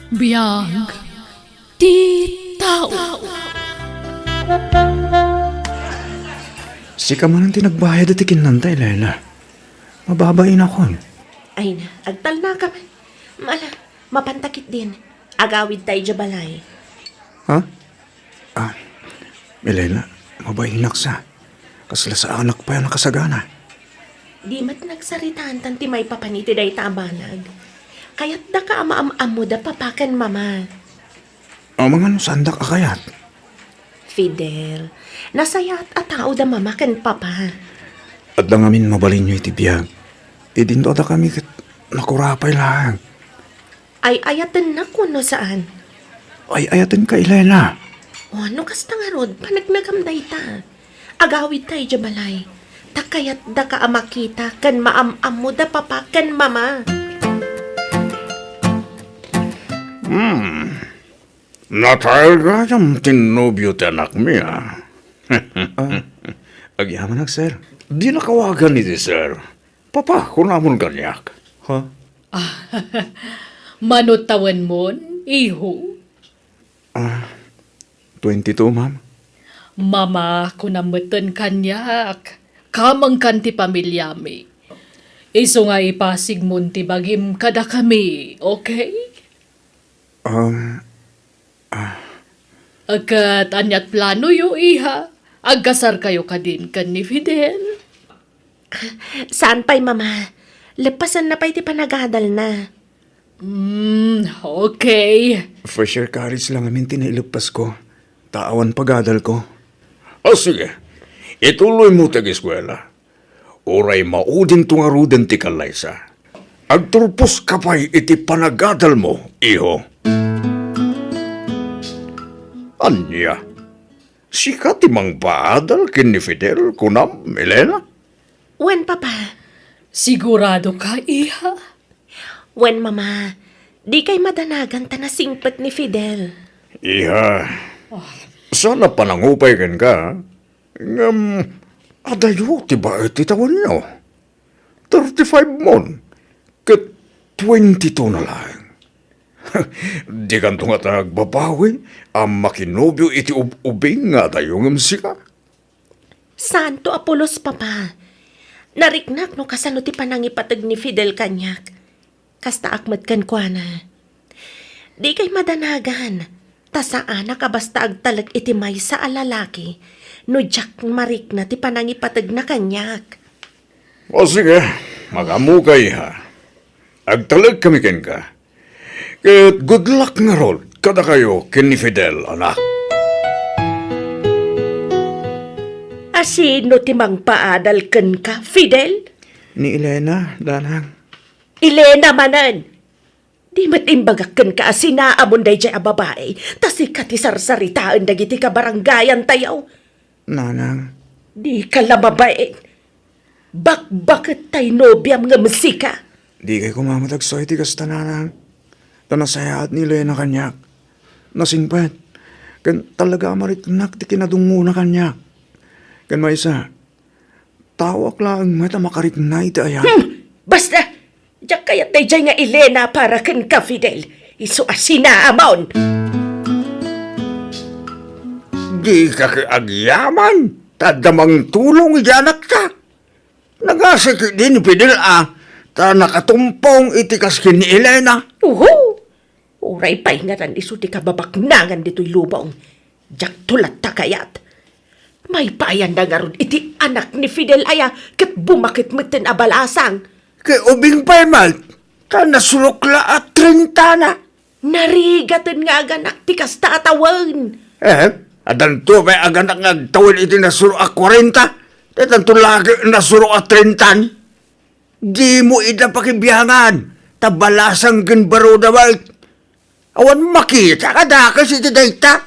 Biyag ti tao. Si ka man ang tinagbayad at ikinantay, Lela. Mababain ako. Ay na, agtal na ka man. Mapantakit din. Agawid tayo jabalay. Ha? Lela, mabahinak sa. Kasla sa anak pa yan nakasagana. Di mat nagsaritaan tanti may papaniti day tabanag. Kaya't da ka ama-am-amo da papakan mama. O mga sandak akayat. Fidel, nasayat at tao da mama kan papa. At dangamin mabalin nyo itibiyag. Idinto da kami kat nakurapay lang. Ay ayatan na kuno saan. Ay ayatin ka, Lela. O ano kasta nga rod, panagnagamday ta. Agawid tayo jabalay. Takayat da ka amakita kan maam-amo da papakan mama. Natahil ka yung tinubyo ti anak mi, ah. Agyaman nag, sir. Di nakawagan ni ti sir. Papa, kunamon ganyak. Ha? Manutawan mon, iho. 22, ma'am. Mama, kunamatan kanyak. Kamang kanti pamilyami. Iso nga ipasig mon ti bagim kada kami, okay? Agkat anyat plano yo iha. Agkasar kayo kadin kan ni Fidel. Saan pa'y mama? Lepasan na pa'y ti panagadal na. Okay. First year college lang amin tinailupas ko. Taawan pagadal ko. Sige. Ituloy mo tag-eskwela. Oray maudin tungaruden ti kalaysa. Agturpos ka pa'y iti panagadal mo, iho. Anya? Sika ti mang paadal kin ni Fidel kunam, Elena? Wen papa? Sigurado ka, iha? Wen mama? Di kay madanagan ta na singpet ni Fidel. Iha, sana panangupay kan ka. Adayo, tiba iti tawan nyo. 35 mon. Kat 22 na lang. Di kanto nga tagbabawi, ang makinobyo iti ubing nga tayo ng sika. Santo Apolos papa? Nariknak no kasano ti panangipatag ni Fidel kanyak. Kasta akmat kan kwa na. Di kay madanagan. Ta saan nakabasta agtalag iti may sa alalaki. No Jack marik na ti panangipatag na kanyak. O sige, magamukay ha. Agtalag kami ken ka. Ket good luck nga rod, kada kayo ken ni Fidel, anak. Asino ti mang paadal ken ka, Fidel? Ni Elena, danang. Elena manan! Di matimbagakan ka asinaamon day jay a babae, tas ikatisar-saritaan dagiti ka baranggayan tayaw. Nanang. Di ka lababae. Bakbakit tay nobyam nga musika. Di kay kumamatagsoy ti kasta nanang. Tanasayaat ni Elena kanyak. Nasingpet. Kan talaga mariknak ti kinadungo na kanyak. Kan maisa. Tawak lang mata makariknay ti ayan. Basta! Diyak kaya tay jay nga Elena para ken ka, Fidel. Isu asinaamon. Di ka kaagyaman, tadamang tulong iyanak ka. Nagasakit din ni Fidel ta nakatumpong itikas kin ni Elena. Uhu! Uray pa'y nga ran isu ti kababaknangan dito'y lubong. Diyak tulat ta kayat. May payan na nga ron iti anak ni Fidel aya kat bumakit meten abalasang. Kay ubing paymal, ta nasulukla at 30 na. Narigatan nga aganak ti kasta atawan. Adanto may aganak nga tawin iti nasuro a 40. Adanto lagi nasuro a 30. Di mo ida pakibiyangan. Tabalasang ginbaro dawal. Awan makita ka dakas iti dayta.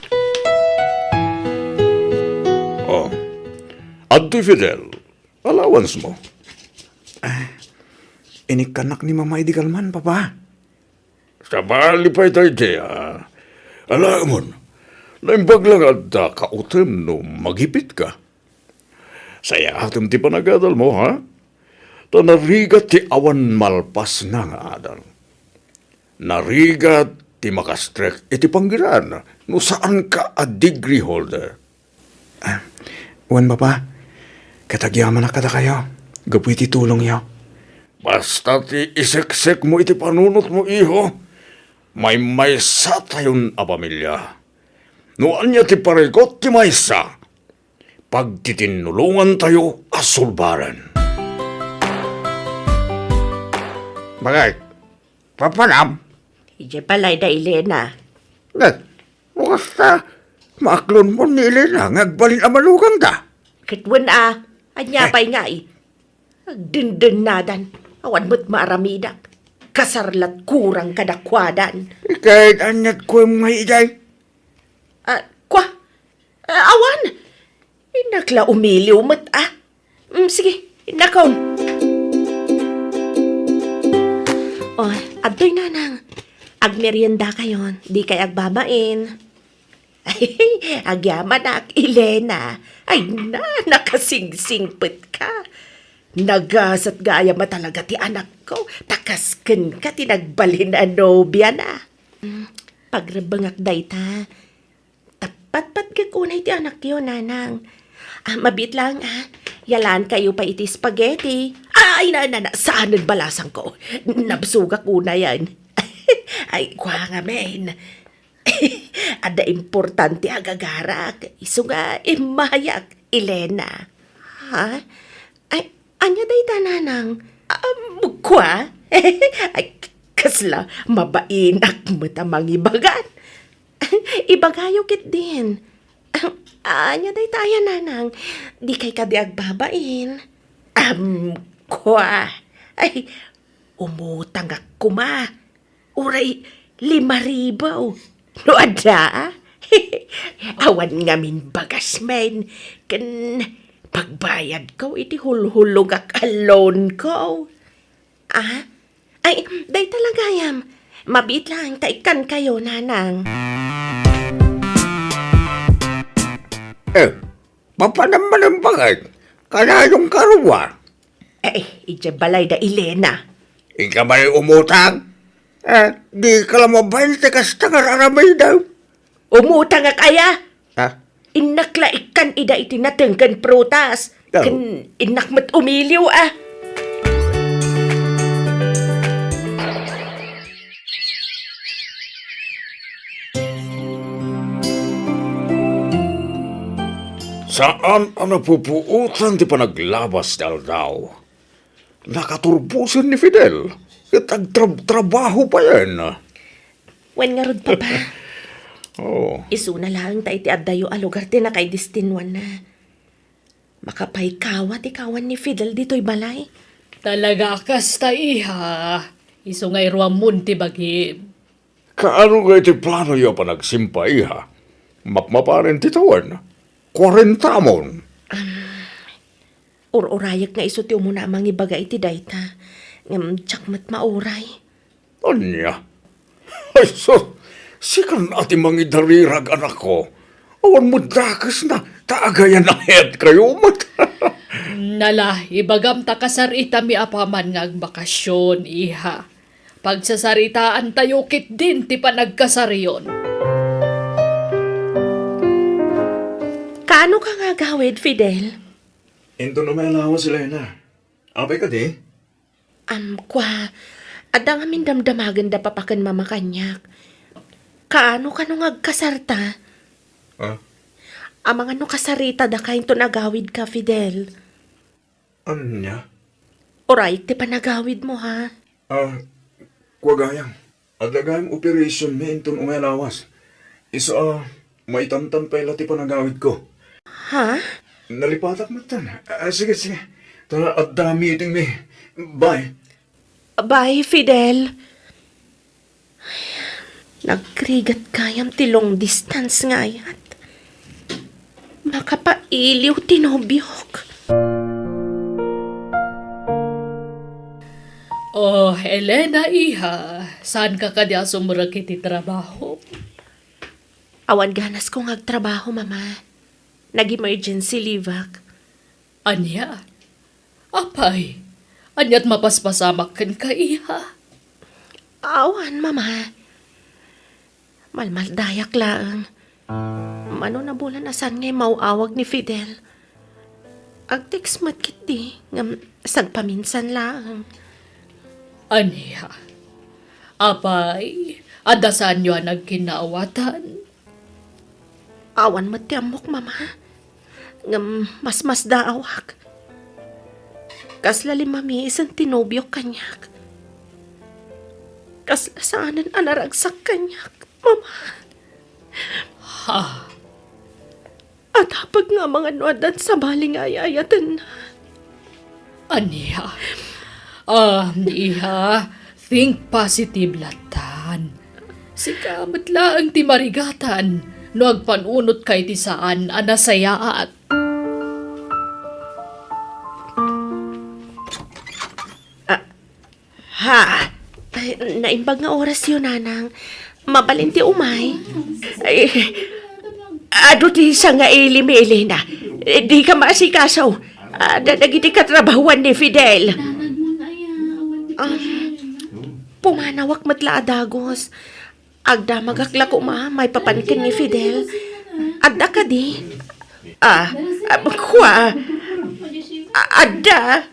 Oh, Auntie Fidel, allowance mo. Inikanak ni Mama Idigalman, papa. Sa bali pa ito alam mo, naimbag lang at kautem no magipit ka. Saya atem ti panagadal mo, ha? Tanarigat ti awan malpas na nga adal. Narigat ti makastrek iti panggiran no saan ka a degree holder. Wan papa, katagyaman na kada kayo. Gapu iti tulong yo. Basta ti iseksek mo iti panunot mo, iho. May maysa tayon a pamilya. No anya ti paregot ti maysa. Pagtitinulungan tayo asulbaran. Bagay, papanam. Ije balay da Elena. Basta, maaklon mo ni Elena, ngagbalin ang malugang da. Kitwan anya pa'y nga Agdindin nadan, awan mo't maaramidak. Kasarlat kurang kadakwadan. Kahit anyat ko yung mga iday. Awan! Inakla umiliw mo't sige, inakaon. Adoy nanang. Agmerienda kayon, di kay agbabain. Ay, agyaman na Elena. Ay nakasingsingpit ka. Nagasat gaya ma talaga ti anak ko. Takasken ka tinagbalin a nobya na. Pagrabangak day ta. Tapat-pat kakunay ti anak yun, nanang. Mabit lang, yalan kayo pa iti spaghetti. Ay, saanan balasang ko. Nabsugak una yan. Ay, kwa nga men. Ada importante agagarak. Iso nga, imayak, Elena. Ha? Ay, anya day tananang? Kwa? Ay, kasla, mabainak mo tamang ibagan. Ibagayo kit din. Anya day tayo nanang? Di kay kadiag babain. Kwa? Ay, umutang ako ma. Uray, 5,000. No, ada? Awan nga min bagas, men. Pagbayad ko, iti hulhulog ak alone ko. Ay, day talaga yam. Mabit lang, taikan kayo, nanang. Papanaman ang bagay. Kanayong karuwa. Ije balay da Elena. Ika ba umutang? Di ka lang mabayin, tekas tangar aramay daw. Umutang nga kaya? Ha? Inakla ikan ida itinatengkan prutas. Oh. Kan inakmat umiliw Saan ang napupuutan ti panaglabas daw? Nakaturbusin ni Fidel. Trabaho pa yan. Wen nga rod papa. Isu na lang tayo ti addayo a lugar ti na kay distinwan na. Makapay kawat ikawan ni Fidel dito'y balay. Talaga kasta iha. Iso nga irwamun ti bagim. Kaano nga iti plano yo pa nagsimpa, iha? Mapmaparin ti tawan. 40 mon. Urayak nga iso ti umuna amang ibaga iti dayta. Tsak mat mauray. Anya? Ay, sikan ati mangidarirag anak ko. Awan mo dakas na, taagayan na head kayo mat. Nala, ibagam ta kasarita mi apaman nga bakasyon, iha. Pagsasaritaan tayo kit din ti panagkasaryon. Kaano ka nga gawid, Fidel? Ito na may alawa si Lena. Apay ka di? Ada nga min damdamagan da papakan mama kanyak. Kaano ka nung agkasarta? Amang ano kasarita da kain to nagawid ka, Fidel. Anya? Oray, ti panagawid mo, ha? Kuwagayang. Adagayang operation may inton umelawas. Isa, may tantan pa ilati panagawid ko. Ha? Nalipatak mo tan. Sige. Tara, at dami iting may. Bye. Bye, Fidel. Nagkrigat kayam ti long distance nga yat. Makapailiw tinobyok. Oh, Elena, iha. Saan ka kadya sumurag iti trabaho? Awan ganas kong agtrabaho, mama. Nag-emergency leave ak. Anya? Apay, anyat mapaspasamak kan ka, iha. Awan, mama. Malmaldayak laang. Mano na bulan asan ngay mauawag ni Fidel. Agtext mat kiti ngam sagpaminsan laang. Aniya, apay, adasan nyo ang nagkinaawatan. Awan mat ti amok, mama. Ngam mas daawak. Kaslali mami isang tinobyo kanyak. Kaslasaanan anaragsak kanyak, mama. Ha, At hapag nga mga nuadan sa baling ayayatan na. aniya. Iha, think positive latan. Si kamat laang ti marigatan, no agpanunot kay ti saan anasayaat. Ha? Ay, naimbag nga oras yun, nanang. Mabalinti umay. Ay, ado ti sa nga ili na. Di ka maasikasaw. Dadagiti katrabahuan ni Fidel. Pumanawak matla adagos. Agda magaklak uma, may papankin ni Fidel. Adda ka di. Kwa. Adda.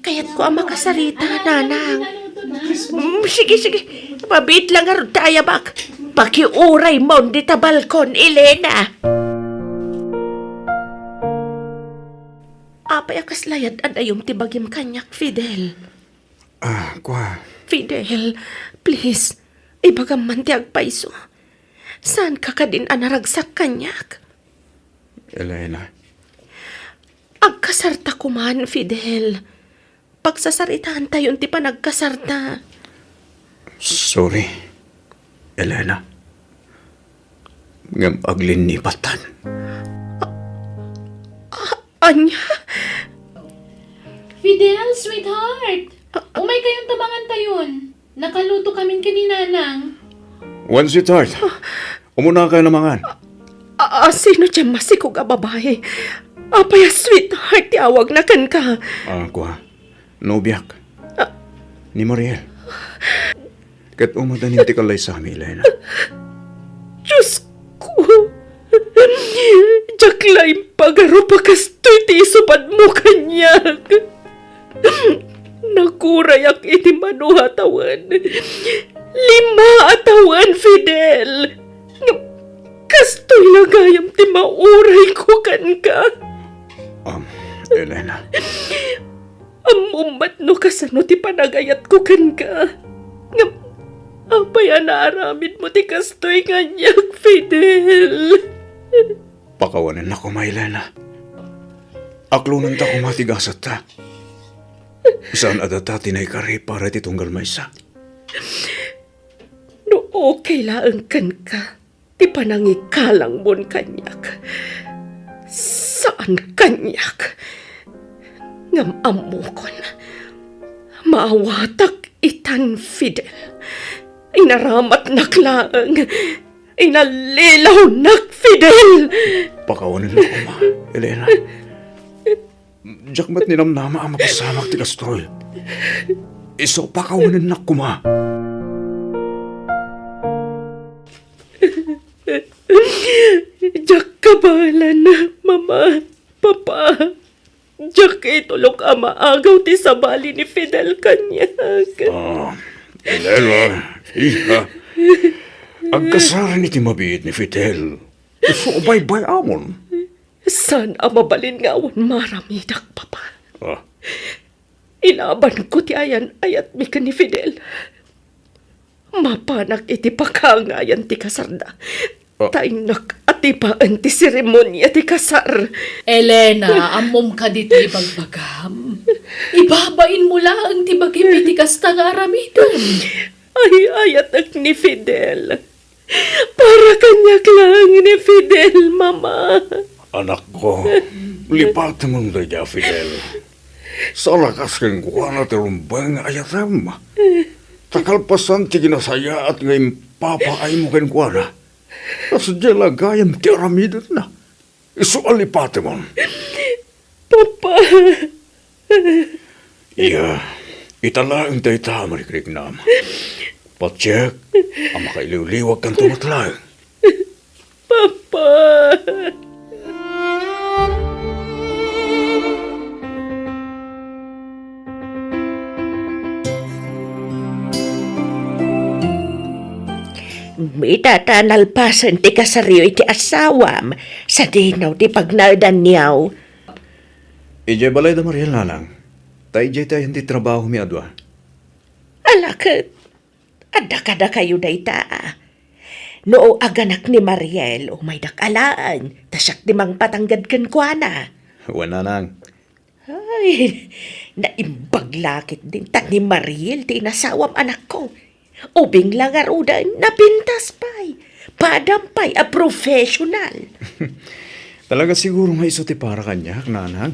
Kaya't ko ang makasarita, nanang. Sige. Pabit lang nga tayo bak. Pakiuray mo di ta balkon, Elena. Apay akas layad adayong tibagim kanyak, Fidel. Kwa. Fidel, please. Ibagam man ti agpaiso. Saan ka ka din anaragsak kanyak? Elena. Agkasarta ko man, Fidel. Pagsasaritaan tayo ti pa nagkasarta. Sorry, Elena. Ngam aglinipatan. Anya? Fidel, sweetheart! Umay kayong tabangan tayon. Nakaluto kamin kaninanang. One sweetheart. Umuna kayo namangan. Sino dyan masikog a babae? Apay, sweetheart, tiawag na kan ka. Kwa. Nobiyak. Ni Mariel. Kat umadanin ti kalay sa amin, Elena. Diyos ko. Jaklaim pagaro pakastoy ti isupad mo kanyak. Nakuray ak iti manuha tawan. 5 atawan, Fidel. Kastoy lagayam ti mauray ko kan ka. Elena. Amumat no kasano ti panagayat ko kan ka. Apay anaaramin mo ti kastoy kanyak, Fidel. Pakawanan ako, Elena. Aklunan ta kumatigasat ta. Saan adata tinay kari para titunggal maysa? No okay laang kan ka. Ti panangikalang mon kanyak. Saan kanyak? Ngam amukon. Maawatak itan, Fidel. Inaramat naklaang. Inalilaw nak, Fidel. Pakawanan ako, ma. Elena. Jakmat ninamnama ang mapasamak ti Castroy. Iso pakawanan na kuma. Jak kabalan na, mama, papa. Jak itulok ang maagaw ti sabali ni Fidel kanyak. Elena, iha. Agkasaran iti mabiit ni Fidel. Iso bay amon. San ang mabalin nga awan maramidak, papa. Inaban ko ti ayan ayat mi ka ni Fidel. Mapanak iti pakangayan ti kasarda. Tainak at ipaan ti seremonya ti kasar. Elena, amom ka dito ibagbagam. Ibabain mo lang ti bagim iti kasta nga aramidan. Ay ayat ak ni Fidel. Para kanyak lang ni Fidel, mama. Anak ko, lipat mo na Fidel. Sa lakas kang kuha na tirumbang ayatam. Takalpasan ti ginasaya at ngayon papaay mo kang kuha na. Kasadya lagayam ti aramidot na. Iso alipate mo. Papa. Iya, itala ang tayo tamarikrik nam. Patsyak, ang makailiw-liwag kang tumatlag. Papa! May tatanalpasan ti kasariyo iti asawam sa dinaw ti pagnardan niyaw. Ijay balay da Mariel nanang. Ta ijay tayo hindi trabaho mi adwa. Alakit, ada kayo dayta. Noo aganak ni Mariel o may dakalaan, tasyak di mang patanggad kan kwa na. Wan nanang. Ay, naimbaglakit din ta ni Mariel ti nasawam anak ko. Ubing lang arudan, napintas pa'y. Padampay, a professional. Talaga siguro nga iso ti para kanya, nanang.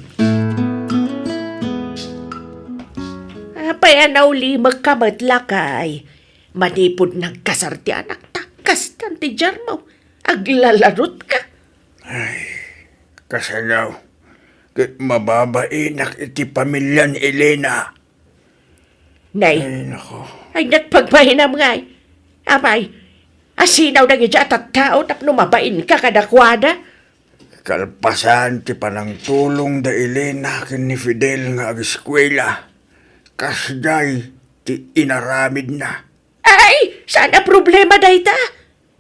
Apay anaw limag kamatlakay. Manipod ng kasarti anak takas tanti jarmaw. Aglalarot ka. Kasanaw. Kat mababainak iti pamilya ni Elena. Nay, Ay, nako. ay nagpagpahinam ngay. Apay, asinaw na gidya at tao tapno mabain ka kadakwada. Kalpasan ti panang tulong da Elena ken ni Fidel nga ag-eskwela. Kasday ti inaramid na. Ay, sana problema dayta.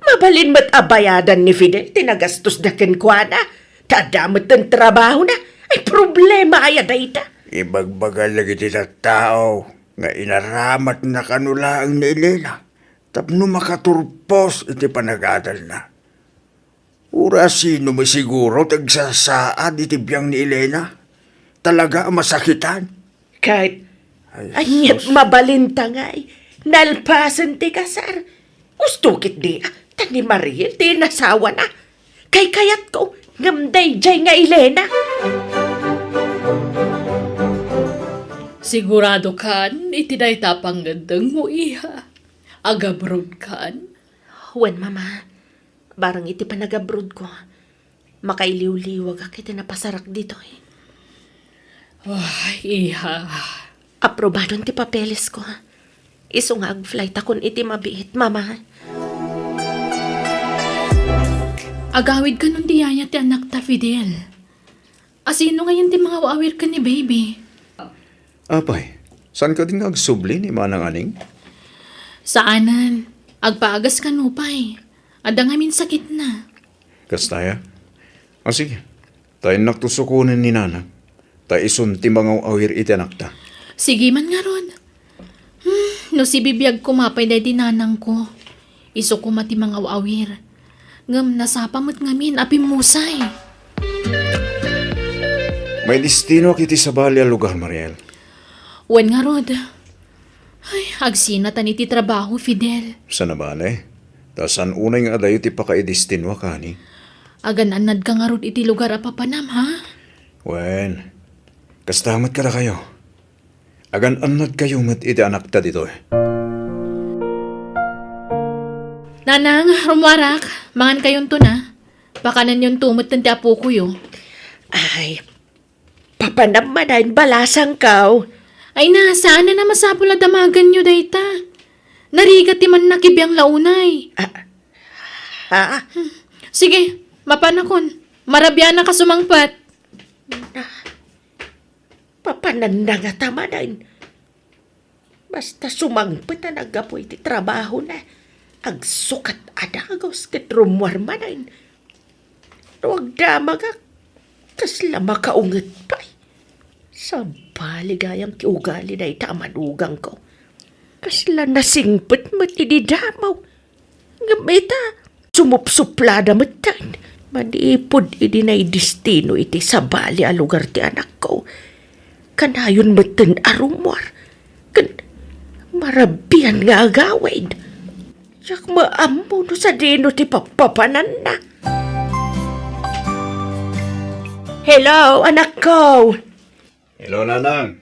Mabalin mat abayadan ni Fidel, tinagastos na kenkwana. Tadamot ng trabaho na. Ay, problema aya dayta. Ibagbagal lagi ti tao nga inaramat na kanula ang ni Elena. Tapno makaturpos iti panagadal na. Ura sino may siguro tagsasaad iti biyang ni Elena. Talaga ang masakitan. Kahit, Ay, anyat sus. mabalinta ngay. Nalpasan ti kasar. Ustukit di, tani Mariel, ti nasawa na. Kay kayat ko, ngamday jay nga Elena. Sigurado kan, iti dayta panggandang mo iha. Agabrod kan. Wen, mama, barang iti panagabrod ko. Makailiw-liwag ak iti napasarak dito eh. Ay, iha. Aprobadon ti papeles ko. Iso nga ag-flight akon iti mabiit, mama. Agawid ka nun ti yaya ti anak ta, Fidel. Asino ngayon ti mga waawir ka ni baby? Apay, saan ka din agsubli ni manang aning? Saanan? Agpaagas ka nupay. Ada ngamin sakit na. Kastaya? Sige, tayo naktusukunan ni nanang. Tayo isun ti mga awir iti anak ta. Sige man nga ron. No si bibiyag kumapay dahi dinanang ko. Iso ko mati mga waawir. Ngam nasapamot ngamin api musay. May destino kiti sa bali a lugar, Mariel. Wen nga rod. Ay, agsina tani ti trabaho, Fidel. Sana bale? Tasan unay nga adayo ti pakaidestinwa kani. Agananad ka nga rod iti lugar a papanam, ha? Wen, kastamat ka na kayo. Agan-anad kayo mat iti anak ta dito eh. Nanang, rumwarak. Mangan kayon to na. Pakanan yung tumot ng ti apo ko yo. Ay, papanamanan balasang kaw. Ay na, saan na masapula damagan nyo dayta? Narigat ti man nakibiyang launay. Ha? Sige, mapanakon. Marabya na ka sumangpat. Papananda nga tamanan. Basta sumangpit na nagapoy ti trabaho na. Agsukat adagos ket rumwar manan. Huwag damagak. Kasla makaungat pa. Sa baligayang kiugali na itamanugang ko. Kasla nasingpit mo ididamaw. Ngamita, sumupsuplada mo tan. Manipod idinay destino iti sa bali a lugar ti anak ko. Kanayon mo tan arumwar. Marabian nga agawid. Yak maammo no sa dino ti papapanan na. Hello, anak ko. Hello, nanang.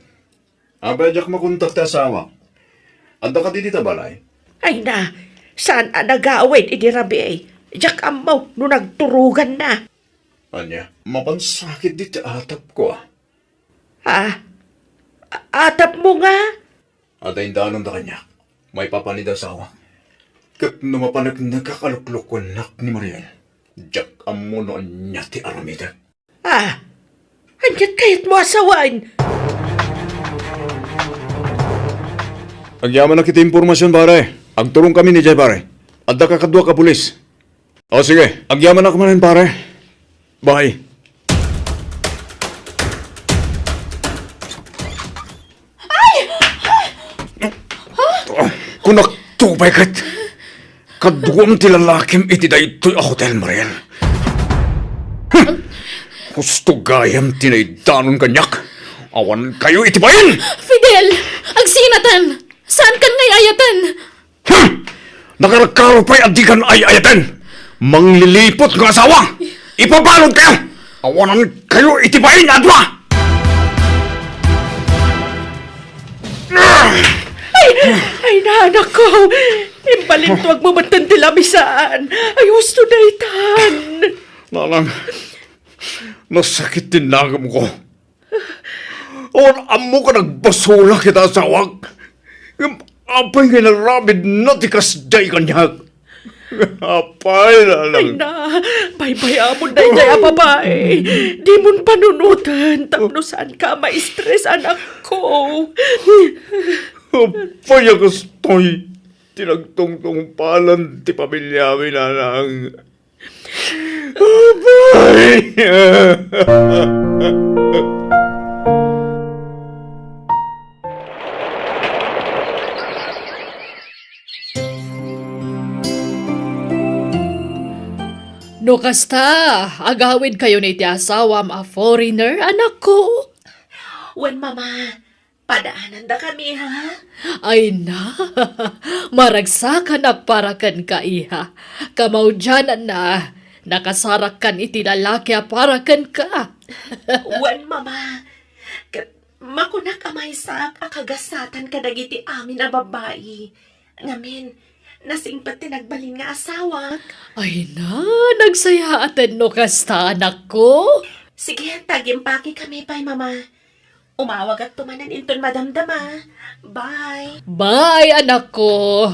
Abadyak makuntak ta asawa. Anda ka dito balay? Ay na, saan nagawid idirabi ay? Jak amaw no nagturugan na. Anya, mapansakit dito atap ko ah. Ha? Atap mo nga? Ada yung danon da kanya. May papanid asawa. Kat na mapanak nagkakaluklukwanak ni Mariel. Jack amo noon niya ti Aramida. Anyat kayat mo asawan. Agyaman na kita impormasyon, pare. Agtulong kami ni Jay, pare. Adda ka kadwa ka pulis. O sige, agyaman na kumanin, pare. Bye. Kunak tubay kat. Kaduam ti lalakim iti daytoy a hotel, Mariel. Gusto gayam tinaydanon kanyak. Awan kayo itibayin! Fidel! Agsinatan! Saan kan ngay ayatan? Nakaragkaro pa'y adikan ay ayatan! Manglilipot ng asawa! Ipabalod kayo! Awanan kayo itibayin, adwa! Ay, naanak ko. Imbalintwag mo matan tilamisaan. Ay, gusto na itan. Nanang, nasakit din nagam ko. Awan amo ka nagbasula kita asawag. Apay nga narabid na tikas day kanyag. Apay Ay nanang. na, bye-bye amon na jay babae. Di mon panunutan. Tapno saan ka ma-stress, anak ko. Apay agastoy. Tinagtungtong palan ti pamilya mi nanang. Apay! No kasta, agawid kayo ni ti asawa a foreigner, anak ko. Wen, mama, padaanan da kami, ha? Ay na, maragsakan agparakan ka iha. Kamaw dyanan na, nakasarakan iti lalaki aparakan ka. Wen, mama, makunak amay sak akagasatan kadagiti amin na babae. Ngamin, nasingpat tinagbalin nga asawa. Ay na, nagsayatan no kasta, anak ko. Sige, tagimpaki kami pa'y, mama. Umawag at tumanan inton madamdama. Bye. Bye, anak ko.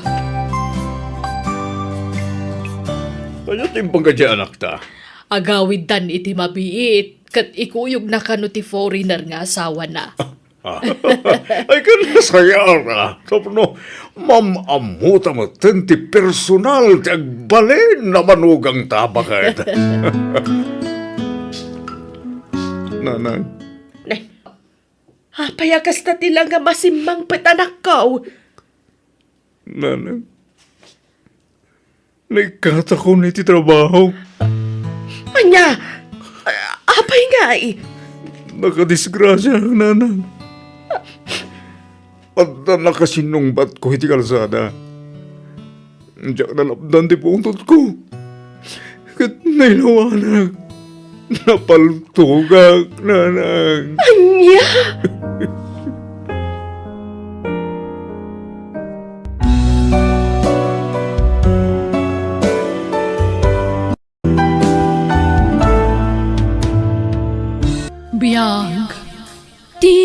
Kaya timpang ka dyan, anak ta. Agawid dan iti mabiit, kat ikuyog na kano ti foreigner nga asawa na. Ay, kanasaya na. Tapno, mamamuta mo ti personal ti agbalin na manugang tabakat. Nanang. Payakas na tila nga masimbang petanak ko. Nanang. Naikata ko na iti trabaho. Anya, apay nga eh. Nakadisgrasya ang nanang. At nakasinungbat ko iti kalsada. Diyak nalapdan ti puntot ko. Kat nailawanag. Napaltugak, nanang. Anya? Biyag. Di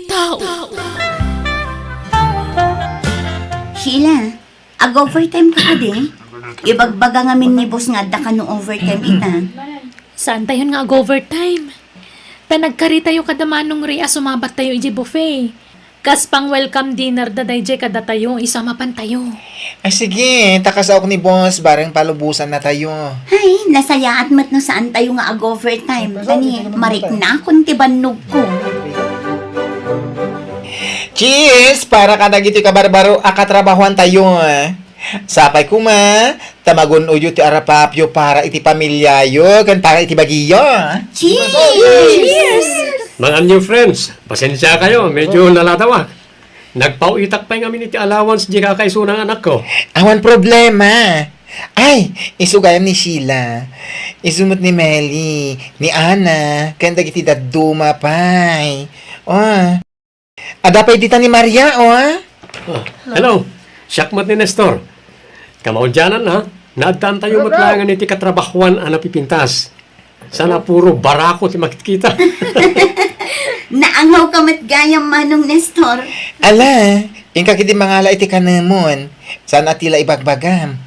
tao. Sheila, ag-overtime ka pa din? Ibagbaga nga min ni boss nga adda ka no overtime ita. Saan tayo nga overtime? Panagkari tayo kada manong ria sumabat tayo iji buffet. Kas pang welcome dinner da dayjay kada tayo, isama pan tayo. Ay sige, takasaok ni boss, bareng palubusan na tayo. Hay, nasayaat mat no saan tayo nga ag-overtime. Tani, marik na kung tibanog ko. Cheers! Para ka nagiti kabarbaro akatrabahuan tayo. Sapay kuma, tamagon uyo ti arapapyo para iti pamilyayo, kan para iti bagiyo. Cheers! Mga new friends, pasensya kayo, medyo nalatawak. Nagpauitak pa yung amin iti allowance di kakaiso ng anak ko. Awan problema. Ay, isugayam ni Sheila. Isumot ni Melly, ni Ana, kan dagiti daduma pay. Adapay dita ni Maria, Hello, syakmat ni Nestor. Kamaudyanan ha, naadtaan tayo matlangan iti katrabahuan ang napipintas. Sana puro barako ti makikita. Naangaw ka mat gayam manong Nestor. Ala, yung kakiti mangala iti kanamon. Sana tila ibagbagam.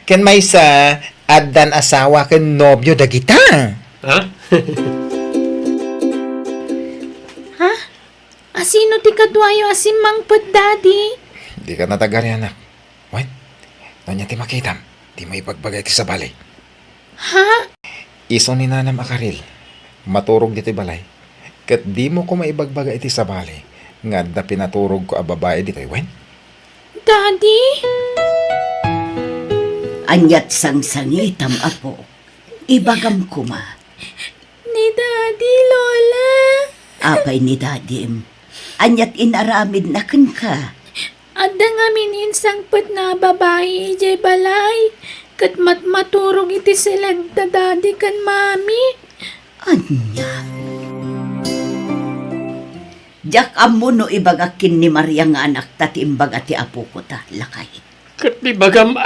Kan may sa addan asawa kan nobyo dagita. Ha? Asino ti kadwayo asim mangpod, daddy? Di ka natagar yan, anak. Wen, nanya ti makitam. Di may ibagbagay ti sa balay. Ha? Iso ni Nanam Akaril. Maturog dito balay. Kat di mo ko maibagbagay iti sa balay. Nga da pinaturog ko a babae dito, wen? Daddy? Anyat sang-sangitam apo. Ibagam kuma. Ni daddy, lola. Apay ni dadim. Anyat inaramid na ken ka. Adda nga mininsang put na babae ijay balay. Kat maturog iti silag da daddy kan mami. Anya. Jak amo no ibagakin ni Maria nga anak tati imbaga ti apo ko ta lakay. Kat di bagam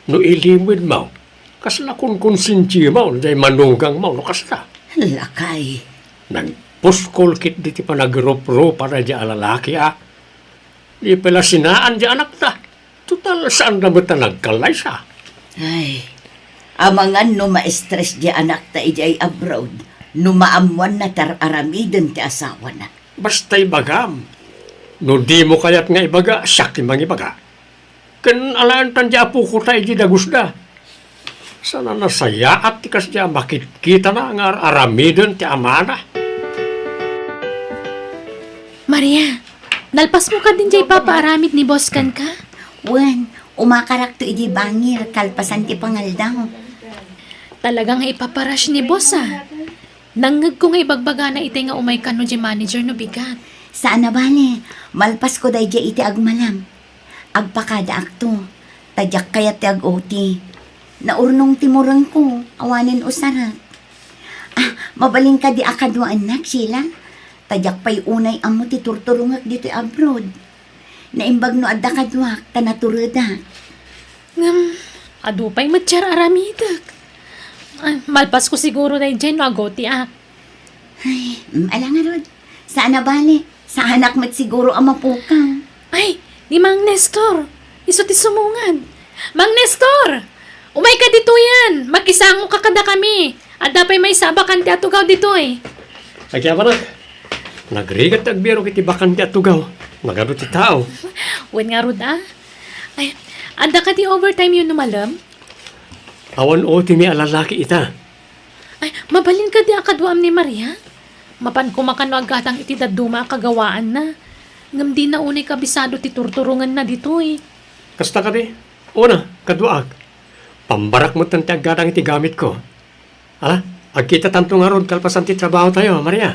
no ilimid mo. Kasla kun konsinti mo, day manugang mo, no kasla. Lakay. Nagpuskol kit di ti pa nagropro para di alalaki Di pala sinaan di anak ta. Total saan na ba ta nagkalay siya? Ay. Amangan no ma-stress di anak ta ijay abroad. No maamuan na tar-aramiden ti asawa na. Basta'y bagam. No di mo kayat nga ibaga, siyak mang ibaga. Kan alaan tan di apo ko tayo di dagusda. Sana nasaya at tikas di makikita na nga aramiden ti amana. Maria, nalpas mo ka din jay papaaramid ni boss kan ka? Wen, umakarak to ijay bangir kalpasan ti pangaldaw. Talagang ipaparash ni boss Nangag ko nga ibagbaga na iti nga umay ka no di manager no bigat. Saan na bale? Malpas ko day iti agmalam. Agpakada akto. Tadyak kaya ti ag-oti. Naurnong timurang ko. Awanin usarat. Mabaling ka di akadwa anak, Sheila. Tadyak pa'y unay amo ti turturungak dito abroad. Naimbag no adda kadwak, tanaturada. Adupay matsyar aramidak. Malpas ko siguro na dyan no agoti Ay, ala nga Rod. Saan na bale? Sa anak mat siguro ang mapukang. Ay, ni Mang Nestor. Iso ti sumungan. Mang Nestor! Umay ka dito yan. Makisango ka kada kami. At dapay may sabakan ti atugaw dito Kaya pa na, nagrigat agbiro kiti bakan ti atugaw. Magano ti tao. Wen nga Rod Ay, anda ka di overtime yun numalam? Awan o ti mi alalaki ita. Ay, mabalin ka di akadwaam ni Maria? Mapan kumakano agatang iti daduma kagawaan na. Ngam di na unay kabisado ti turturungan na dito Kasta ka di? Una, kadwaag. Pambarak mo tanti agatang iti gamit ko. Agkita tanto nga ron kalpasan ti trabaho tayo, Maria.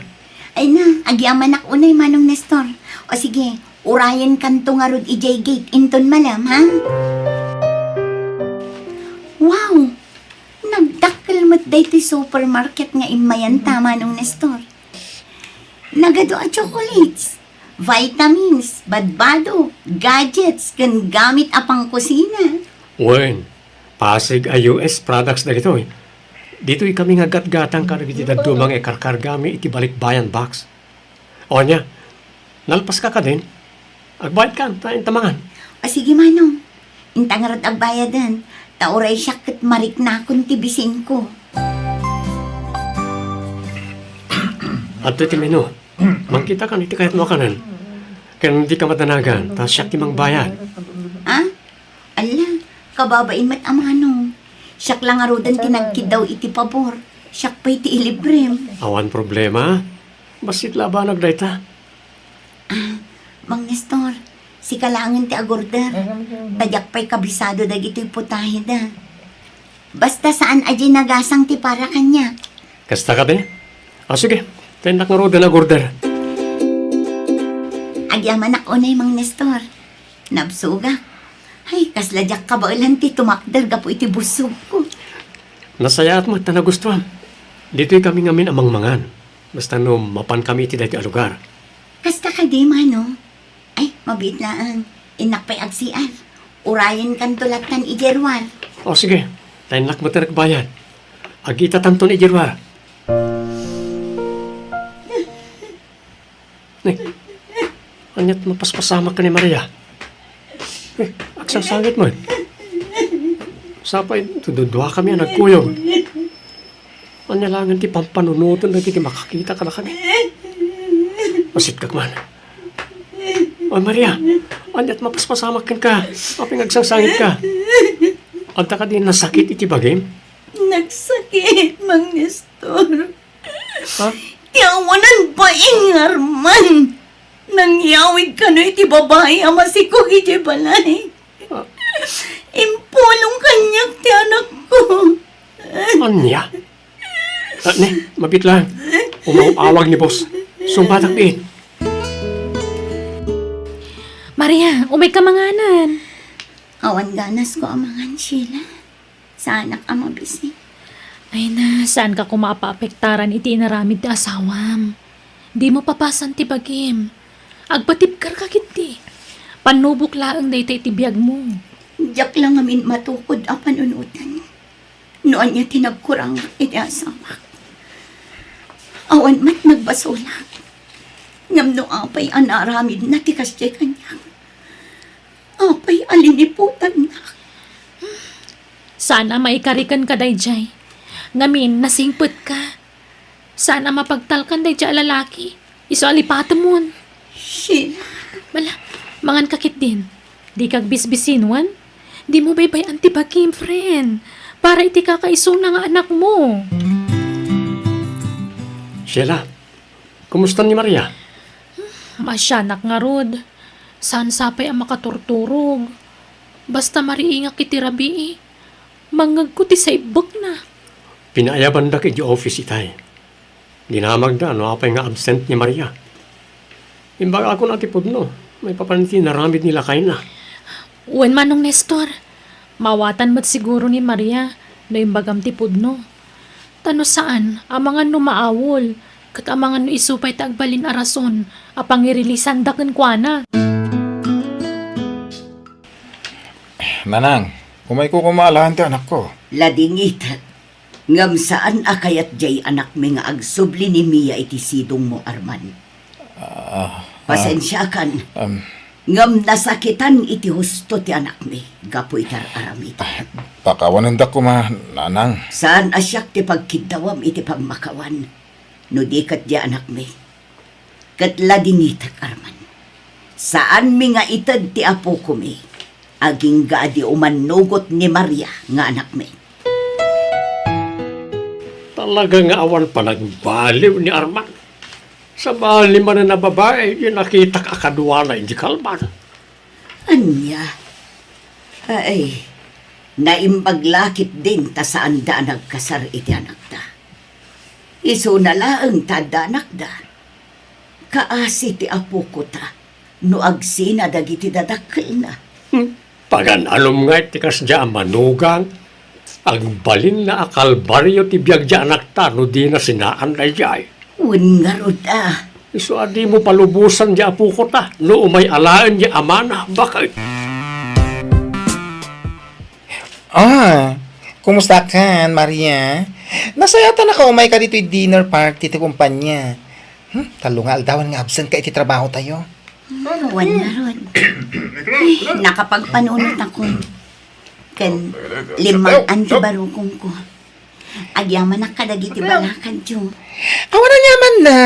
Ay na, agyaman ak unay manong Nestor. O sige, urayan kanto nga rod ijay gate inton malam, ha? Wow! Nagdakkel mo't day ti supermarket nga imayan tama nung Nestor. Nagado a chocolates, vitamins, badbado, gadgets, kan gamit apang kusina. Wen, pasig a US products na ito Dito'y kami nga gat-gatang karagiti dadumang karkargami iti balikbayan box. O niya, nalpas ka din. Agbayad ka, tayo tamangan. O sige manong, intangarad agbayadan, tauray siya kat marik na akong tibisin ko. At iti menu, mangkita ka iti kahit makanan. Kaya hindi ka matanagan, tas siya timang bayad. Ha? Ala, kababain mat amanong. Siyak lang arudan tinagkid daw iti pabor. Siyak pa iti ilibrem. Awan problema, basit laban nagdayta. Mang Nestor, si kalangan ti agorder. Tadyak pa'y kabisado dag ito'y putahe da. Basta saan aji nagasang ti para kanya. Kasta ka din? Sige, tendak nga roda na gorder. Agyaman ako na Mang Nestor. Nabsuga. Ay, kasladyak ka ba ulan ti tumakdar gapo iti busog ko. Nasaya at mo, tanagustuhan. Dito'y kami ngamin amang mangan. Basta no, mapan kami iti dati lugar. Kasta ka di, mano? Ay, mabit laan. Inak pa'y agsian. Urayan kan tulatan ijerwal. O sige, tainlak mo tinagbayad. Agita tanto ni Jirwa. Anyat mapaspasama ka ni Maria. Aksang sangit mo. Sapay, tududwa kami ang nagkuyog. Manyalangan ti pampanunutan na kiti makakita ka na kami. Masit ka man. O Maria, anyat mapaspasamak ka. Aping agsang-sangit ka. Anta ka din nasakit iti bagim? Nagsakit, Mang Nestor. Ha? Tiyawanan pa Arman. Nangyawid ka na iti babae ama si ko iti balay. Ah. Impulong kanyak ti anak ko. Anya? Ne, mabit lang. Umawag ni boss. Sumbatak din. Maria, umay ka manganan. Awan ganas ko amangan Sheila. Sa anak ama bisi. Ay na, saan ka kumapaapektaran iti inaramid ti asawam? Di mo papasan ti bagim. Agpatipkar ka kiti. Panubok laang na iti biyag mo. Diyak lang amin matukod ang panunutan. Noon niya tinagkurang iti asawa. Awan mat nagbasulak. Ngam no apay anaramid na tikas di kanyang. Apay aliniputan na. Sana maikarikan ka dayjay. Ngamin, nasingput ka. Sana mapagtalkan dayjay lalaki. Iso alipato mo. Sheila. Bala, mangan kakit din. Di kag bisbisinwan. Di mo baybay antibagim, friend. Para iti kakaiso na nga anak mo. Sheila, kumusta ni Maria? Masyanak nga rod. Saan sapay ang makaturturog. Basta mariingak iti rabi mangagkuti sa ibok na. Pinaayaban da kiti office itay. Dinamag da, no apay nga absent ni Maria. Imbaga ako natipod no. May papaniti naramid nila kain na. Uwan manong Nestor. Mawatan mo't siguro ni Maria no imbagam tipod no. Tano saan, amangan no maawol. Kat amangan no isupay tagbalin arason. Apang irilisan daken kwa na. Nanang, kumay ko kumalahan ti anak ko. Ladingit. Ngam saan akayat jay anak mi nga agsubli ni Mia iti sidong mo Arman. Pasensya kan. Ngam nasakitan iti husto ti anak mi. Gapo itar aramid. Pakawanan da ko nanang. Saan asyak ti pagkidawam iti pagmakawan. No di kat di anak mi. Kat ladingit Arman. Saan mi nga itad ti apo ko mi. Aging gaadi umanugot ni Maria nga anak mi. Talaga nga awan pa nagbaliw ni Arman. Sa bali man na babae, yung nakita ka kadwa na hindi kalman. Anya? Ay, naimbaglakit din ta saan da nagkasar iti anak da. Iso na laang tada anak da. Kaasi ti apo ko ta, no agsina dagiti dadakkel na. Pagan alom nga itikas dya manugang, ang balin na akalbaryo ti biyag dya anak ta, no di na sinaan na dya. Un nga ruda. Iso adi mo palubusan dya po ko ta, no umay alaan dya amana, bakit? Kumusta ka, Maria? Nasayata na ka umay ka dito yung dinner party ti kumpanya. Talo nga aldawan nga absent ka iti trabaho tayo. Awan na ron. Ay, nakapagpanunot ako. Kan limang antibarukong ko. Agyaman na kadagiti balakan tiyo. Awan na nyaman na.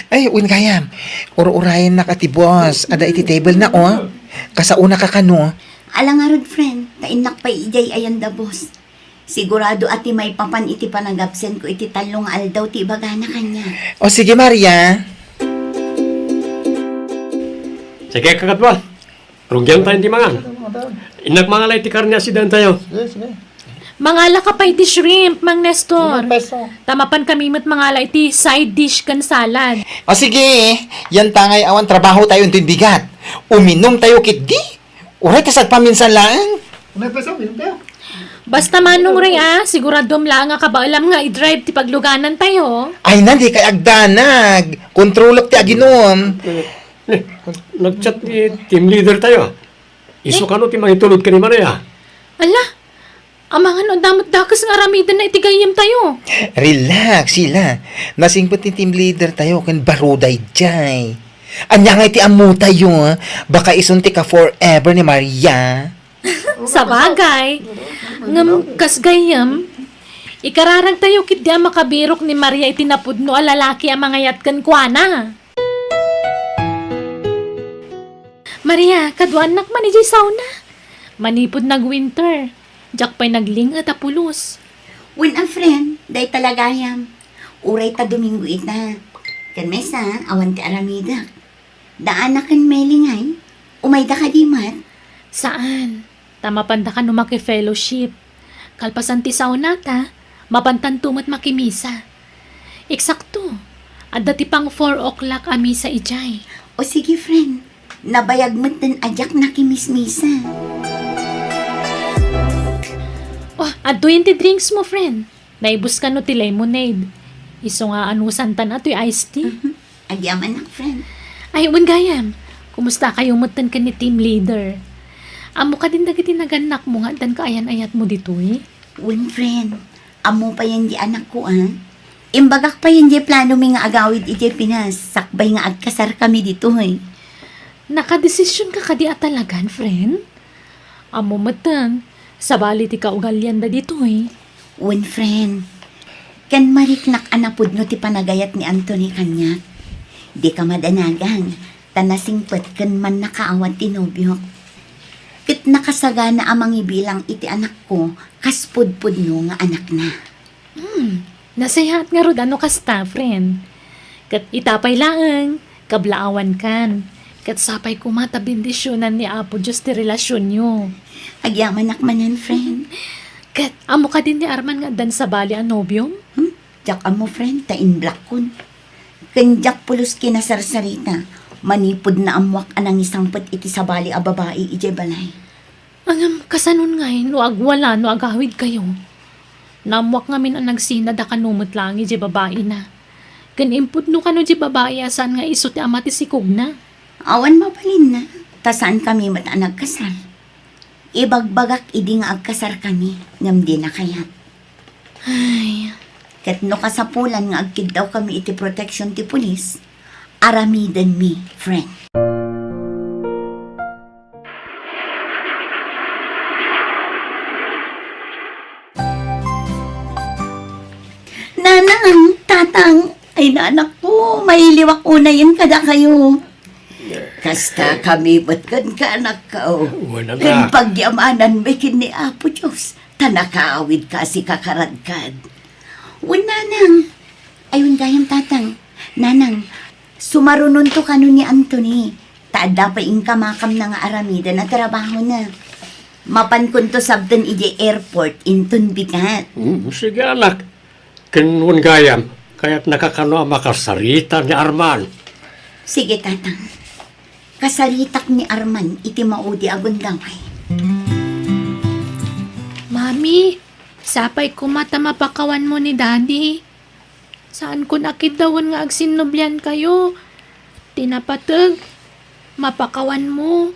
Ay, un kayam. Uro-urayan na ka ti boss. Ada iti table na, oh. Kasauna ka kano. Alang nga ron, friend. Tainak pa ijay ayan da boss. Sigurado ati may papan iti panagabsen ko iti talong aldaw ti bagana kanya. O sige, Maria. Sige kakatwa, rungyan tayo di mangan. Inak mangalay ti karnya sidan tayo. Mangala ka pa iti shrimp, Mang Nestor. Tamapan kami mo't mangala iti side dish kan salad. O sige, yan tangay awan trabaho tayo yung bigat. Uminom tayo kit di. Uray kasag paminsan lang. Basta manong rin siguradom lang nga kabaalam nga i-drive ti pagluganan tayo. Ay nandi kay agdanag. Kontrolok ti aginom. Nag-chat ni team leader tayo. Iso ka no ti mangitulod ka ni Maria. Ala, amangan o damot dakas nga aramidan na itigayim tayo. Relax sila. Nasingpot ni team leader tayo kan baruday jay. Anya nga iti amu tayo, baka isunti ka forever ni Maria. Sa bagay, ngam kasgayam, ikararag tayo kit di makabirok ni Maria itinapudno a lalaki ang mga yatkan kuana. Maria, kadwanak man ijay sauna. Manipod nag-winter. Jak pa'y nagling at apulos. When a friend, day talagayam. Uray ta Domingo ita. Kan mesa, awan ti aramida. Daan na kan melingay. Umayda ka di mat. Saan? Tamapanda ka no maki-fellowship. Kalpasan ti sauna ta, mapantan tumat makimisa. Eksakto. At dati pang 4 o'clock a misa ijay. O sige friend, nabayag mo't din ajak na kimismisa. Oh, at 20 drinks mo, friend. Naibus ka no ti lemonade. Iso nga anusan tan ato'y iced tea. Agyaman na friend. Ay, gayam. Kumusta kayo mutan ka ni team leader? Amo ka din dagiti naganak mo nga dan kaayan-ayat mo dito eh. When friend, amo pa yan di anak ko Imbagak pa yan di plano mi nga agawid iti Pinas. Sakbay nga agkasar kami dito Nakadesisyon ka kadi at talagan, friend? Amo matan, sabali ti kaugalyan da dito eh. When friend, kan mariknak anapod no ti panagayat ni Anthony kanya. Di ka madanagan, tanasingpet kan man nakaawat ti nobyo. Kit nakasagana amang ibilang iti anak ko, kaspud-pud no nga anak na. Nasayahat nga rod ano kasta, friend. Kat itapay laang, kablaawan kan. Kat sapay kumata bendisyonan ni Apo Diyos ti relasyon nyo. Agyaman man yan, friend. Kat amo ka din ni Arman nga dan sa bali ang nobyong? Jak amo, friend, tain black kun. Kanjak pulos kinasarsarita, manipod na amwak anang isang pet iti sabali a babae ije balay. Angam, kasanon nga no agwala, no agawid kayo. Namwak ngamin ang nagsinad a kanumot lang ije babae na. Kanimpod no kano ije babae asan nga iso ti amati sikog na. Awan mabalin na, tasaan kami mat ang nagkasal. Ibagbagak idi nga agkasar kami, ngam di na kayat. Ay, Kat no kasapulan nga agkid daw kami iti protection ti pulis, aramidan mi, friend. Nanang, tatang, ay nanak ko, may liwak una yan kada kayo. Kasta kami, ba't kan ka anak ka Wala Kan na. pagyamanan may kini Apo Diyos, tanakaawid ka si kakaradkad. Nanang, ayun gayam tatang, nanang, sumarunon to kano ni Anthony, taada pa ing kamakam na nga aramida na trabaho na. Mapan kun to sabdan ije airport intun bigat. Sige anak, kinun gayam, kaya't nakakano ang makasarita ni Arman. Sige tatang, kasaritak ni Arman iti maudi agundaway. Mami, sapay kumata mapakawan mo ni Daddy. Saan ko nakidawan nga agsinubyan kayo? Tinapatag, mapakawan mo.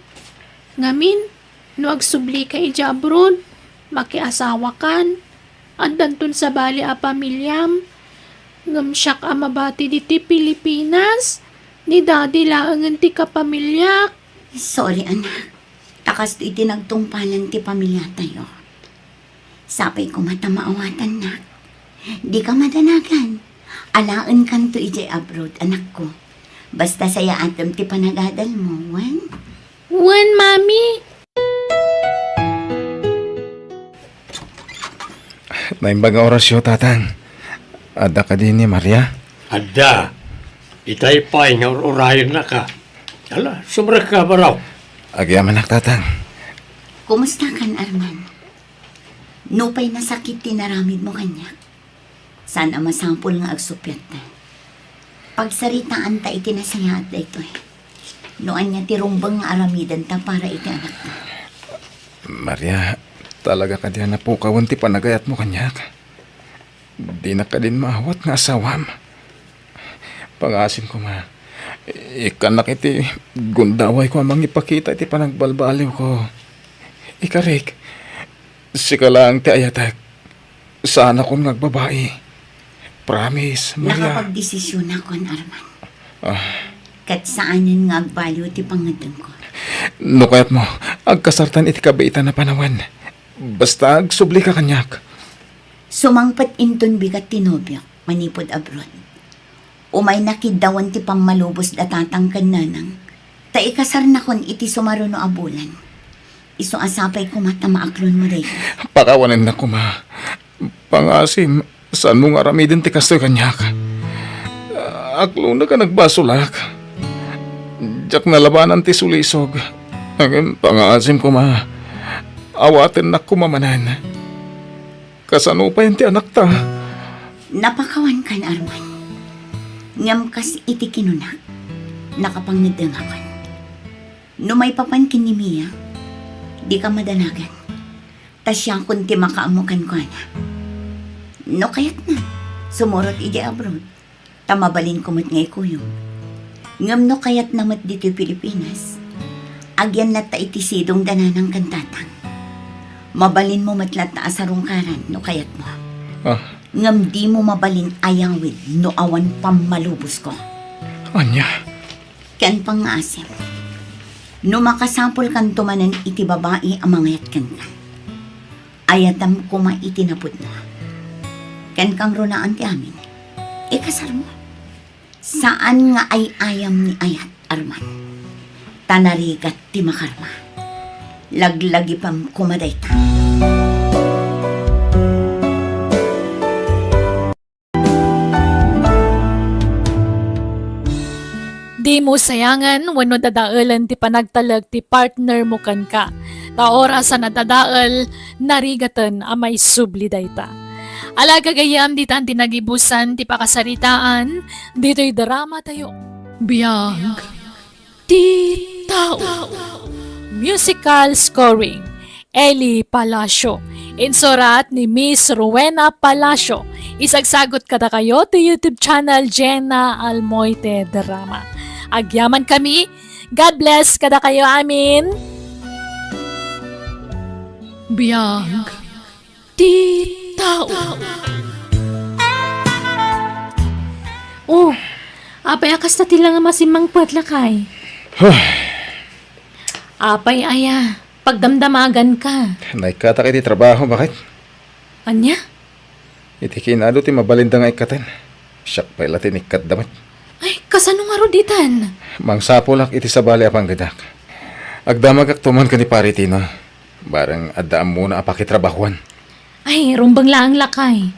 Ngamin, no agsubli ka ija abroad, makiasawa kan. Andan sa bali a pamilyam. Ngamsyak a mabati diti Pilipinas. Ni Daddy laangan ti kapamilyak. Sorry anak, takas to iti nagtungpalan ti pamilya tayo. Sapay ko mata maawatan na. Di ka madanagan. Alaan kan to ije abroad, anak ko. Basta saya atam ti panagadal mo, wan? Wan, Mami. Naimbaga orasyo, tatang. Ada ka din ni Maria? Ada, itay pa'y nga urayan na ka. Ala, sumrak ka ba raw? Agyaman nak, tatang. Kumusta kan, Arman? Nupay nasakit tinaramid mo kanya. Sana masampol nga agsupyat na. Pagsaritaan ta iti nasayat da ito Noan niya tirumbang nga aramidan ta para iti anak ta. Maria, talaga ka diyan na po kawan ti panagayat mo kanyak. Di na ka din maawat nga asawam. Pangasin ko ma, ikanak iti gundaway ko amang ipakita iti panagbalbaliw ko. Ikarik, sika lang ti ayatag. Sana kong nagbabae. Promise, Maria. Nakapagdesisyon ako, Arman. kat saanan nga agbaliw ti pangadang ko. No kayat mo, agkasartan iti kabaitan na panawan. Basta agsubli ka kanyak. Sumangpat inton bigat tinobyak, manipod abroad. Umay nakidawan ti pammalubos datatang kananang. Ta ikasar na kon iti sumaruno abulan. Iso asapay kumata maaklon mo day. Pakawanan na kuma. Pangasim, saan mo nga ramidin ti kastoy kanyak? Aklo na ka nagbasulak. Diyak nalabanan ti sulisog. Ang pangasim kuma. Awaten na kumamanan. Kasano pa yun ti anak ta? Napakawan kan Arman. Ngam kas iti kinunak. Nakapangadangakan. No may papan kinimiya, di ka madanagan. Tas siya kunti makaamukan ko na. No kayat na, sumurot iti abroad. Tamabalin kumot ngay kuyo. Ngam no kayat namat dito Pilipinas. Agyan lata iti sidong dananang kantatang. Mabalin mo matlat na asarungkaran no kayat mo. Ngam di mo mabalin ayang with no awan pamalubos ko. Anya, Ken pangasim. No makasampol kan tumanan iti babae ang mga yatkan ka. Ayatam kuma iti napod na. Ken kang runaan ti amin. Ikasar mo. Saan nga ay ayam ni Ayat, Arman? Tanarigat ti makarma. Laglagi pam kumaday ta. Di mo sayangan wano dadaalan ti panagtalag ti partner mo kan ka. Ta oras sa nadadaal, narigatan amay subli dayta. Alaga gayam di tan tinagibusan ti pakasaritaan, dito'y drama tayo. Biyag. Ti tao. Musical scoring, Eli Palacio. Insurat ni Miss Rowena Palacio. Isagsagot kada kayo to YouTube channel Jenna Almoite Drama. Agyaman kami. God bless kada kayo amin. Biyag. Ti tao. Oh, apay akas na tila nga masimang patlakay. Apay aya, pagdamdamagan ka. naikatak iti trabaho, bakit? Anya? Iti kinado ti mabalinda nga ikatan. Siyak pa ilatin ikat damat. Ay, kasano nga roditan? Mangsapolak iti sabali apang gadak. Agdamagak tuman ka ni Paritino. Barang addaam muna apakitrabahuan. Ay, rumbang laang lakay.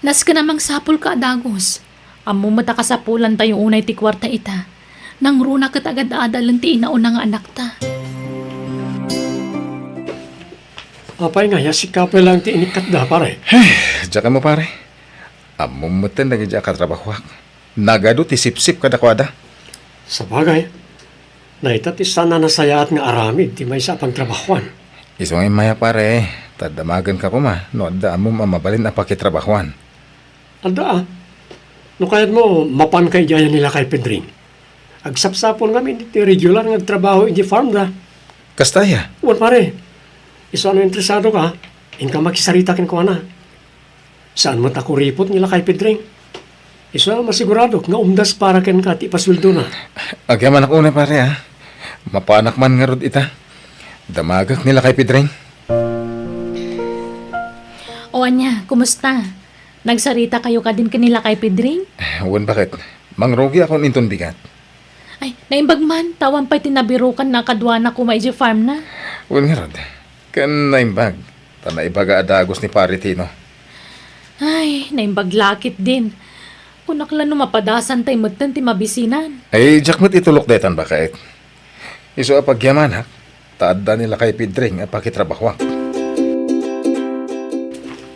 Nas ka namang sapol ka adagos. Amo mata kasapulan tayo unay ti kwarta ita. Nang runa kat agad adalan ti inauna nga anak ta. Apay nga, yasikapay lang ti inikat da, pare. Diyan ka mo pare. Amumutan lagi diyan katrabahuak. Nagado ti sip-sip kadakwada. Sa bagay, naitat sana nasayaat nga aramid, di may sa pangtrabahuan. Iso ngay maya pare. Tadamagan ka kuma. No adda mo mamabalin apakitrabahuan. Anda no kayat mo, mapan kay jaya nila kay Pedring. Agsapsapon kami, di regular nga trabaho iti farm da. Kastaya. Wan pare, iso ano interesado ka, in ka makisaritakin ko na. Saan mo tako ripot nila kay Pedring? Iso masigurado, nga umdas para ken ka, ti pasweldo na. Agyaman ako na pare ha. Mapanak man nga rod ita. Damagak nila kay Pedring. O anya, kumusta? Nagsarita kayo ka din kanila kay Pedring? Wan bakit? Mangrogi ako ninton bigat. Ay, naimbag man, tawan pa'y tinabirukan na kadwana ko may farm na. Wan nga rod. Kan naimbag. Tanaibaga adagos ni Paritino. Ay, naimbag lakit din. Kunakla no mapadasan tayo matan ti mabisinan. Ay, jakmat itulok detan ba kahit? Iso apagyaman ha. Taadda nila kay Pedring apakitrabahuak.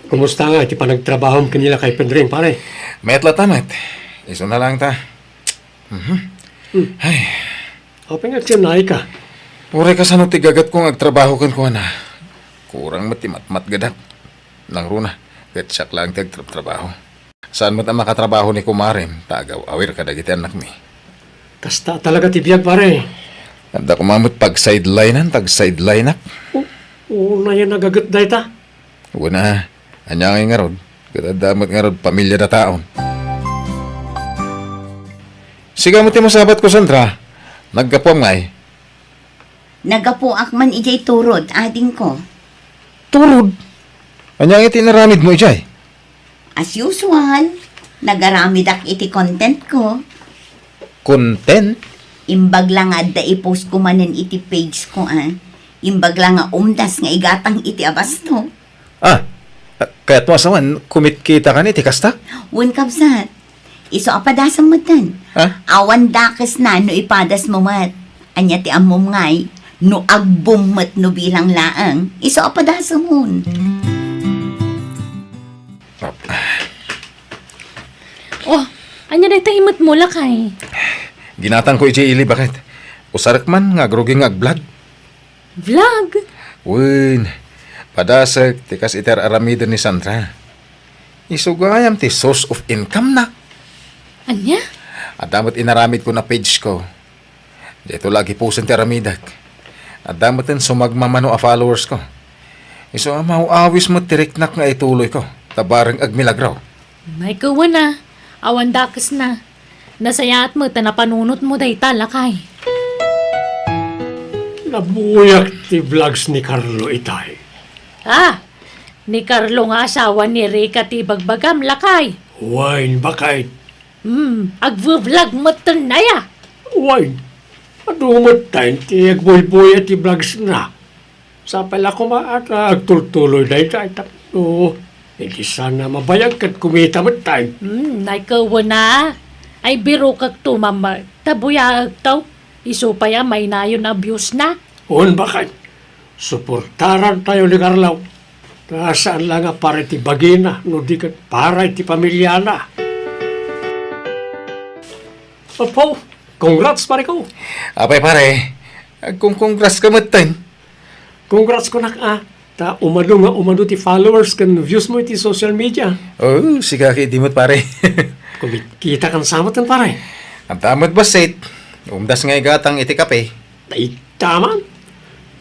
Kumusta nga, iti panagtrabahom kanila kay Pedring, pare? Metla tamat. Iso na lang ta. Ay, Apay nga tsinay ka. pure ka sa no tigagat kong agtrabaho kan ko na. Kurang matimat-mat gadak. Nang runa, gatsak lang ti agtrabaho. Saan mo ta makatrabaho ni Kumarim? Tagaw, awir ka dagiti anak mi. Kasta talaga tibiyag, pare. Anda kumamot pag sideline tag sideline nak. Oo na yan nagagat dahi ta. Una, anya nga rod. Kadadamot nga rod, pamilya na taon. Siga mo ti masabat ko, Sandra. Naggapuam nga eh. Nagapuak man ijay turod, ading ko. Turod. Anyang iti naramid mo, Ijay? As usual, nagaramid ak iti content ko. Content? Imbag lang nga da i-post ko manen iti page ko, Imbag lang nga umdas nga igatang iti abasto. Kaya't mo asawan, kumit kita ka ni, tikasta? Wen kabsat, iso apadasam mo tan. Ha? Awan dakes na no ipadas mo mat. Anya ti amom ngay, no agbum mat no bilang laang, iso apadasam mo. Oh, anya na imot mo lakay. Ginatang ko, Ijay Ili, bakit? Usarak man, nga groging agblad. Vlog? Win, padasag, tikas iter aramida ni Sandra. Isugayam ti source of income na. Anya? At damat inaramid ko na page ko. Dito lagi pusin ti aramidak. At damat din sumagmamano a followers ko. Iso mauawis mo tiriknak nga ituloy ko. Tabarang agmilagraw. May kawa na. Awan dakes na. Nasayaat mo, tanapanunot mo day talakay. Nabuyak ti vlogs ni Carlo itay. Ni Carlo nga asawa ni Rika ti bagbagam lakay. Wine bakit? Agvo-vlog mo tanaya. Wine. Adumot tayo ti agboy-boy at ti vlogs na. Sa pala ko maata agtultuloy na ito. Tapno, hindi sana mabayag kat kumita mo tayo. Nay kawa na. Ay biro kag tumama. Tabuya agtaw. Iso pa ya may nayon abuse na. Un bakit? Suportaran tayo ni Carlo. Saan lang nga para ti bagina, no di kat para ti pamilya na. Opo, congrats pare ko. Apay pare, kung congrats ka matan. Congrats ko nak ta umano ti followers kan views mo ti social media. Oh, siga ki dimot pare. Kita kan samot kan pare. Ang tamad basit, umdas nga igatang iti kape. Ay, tama.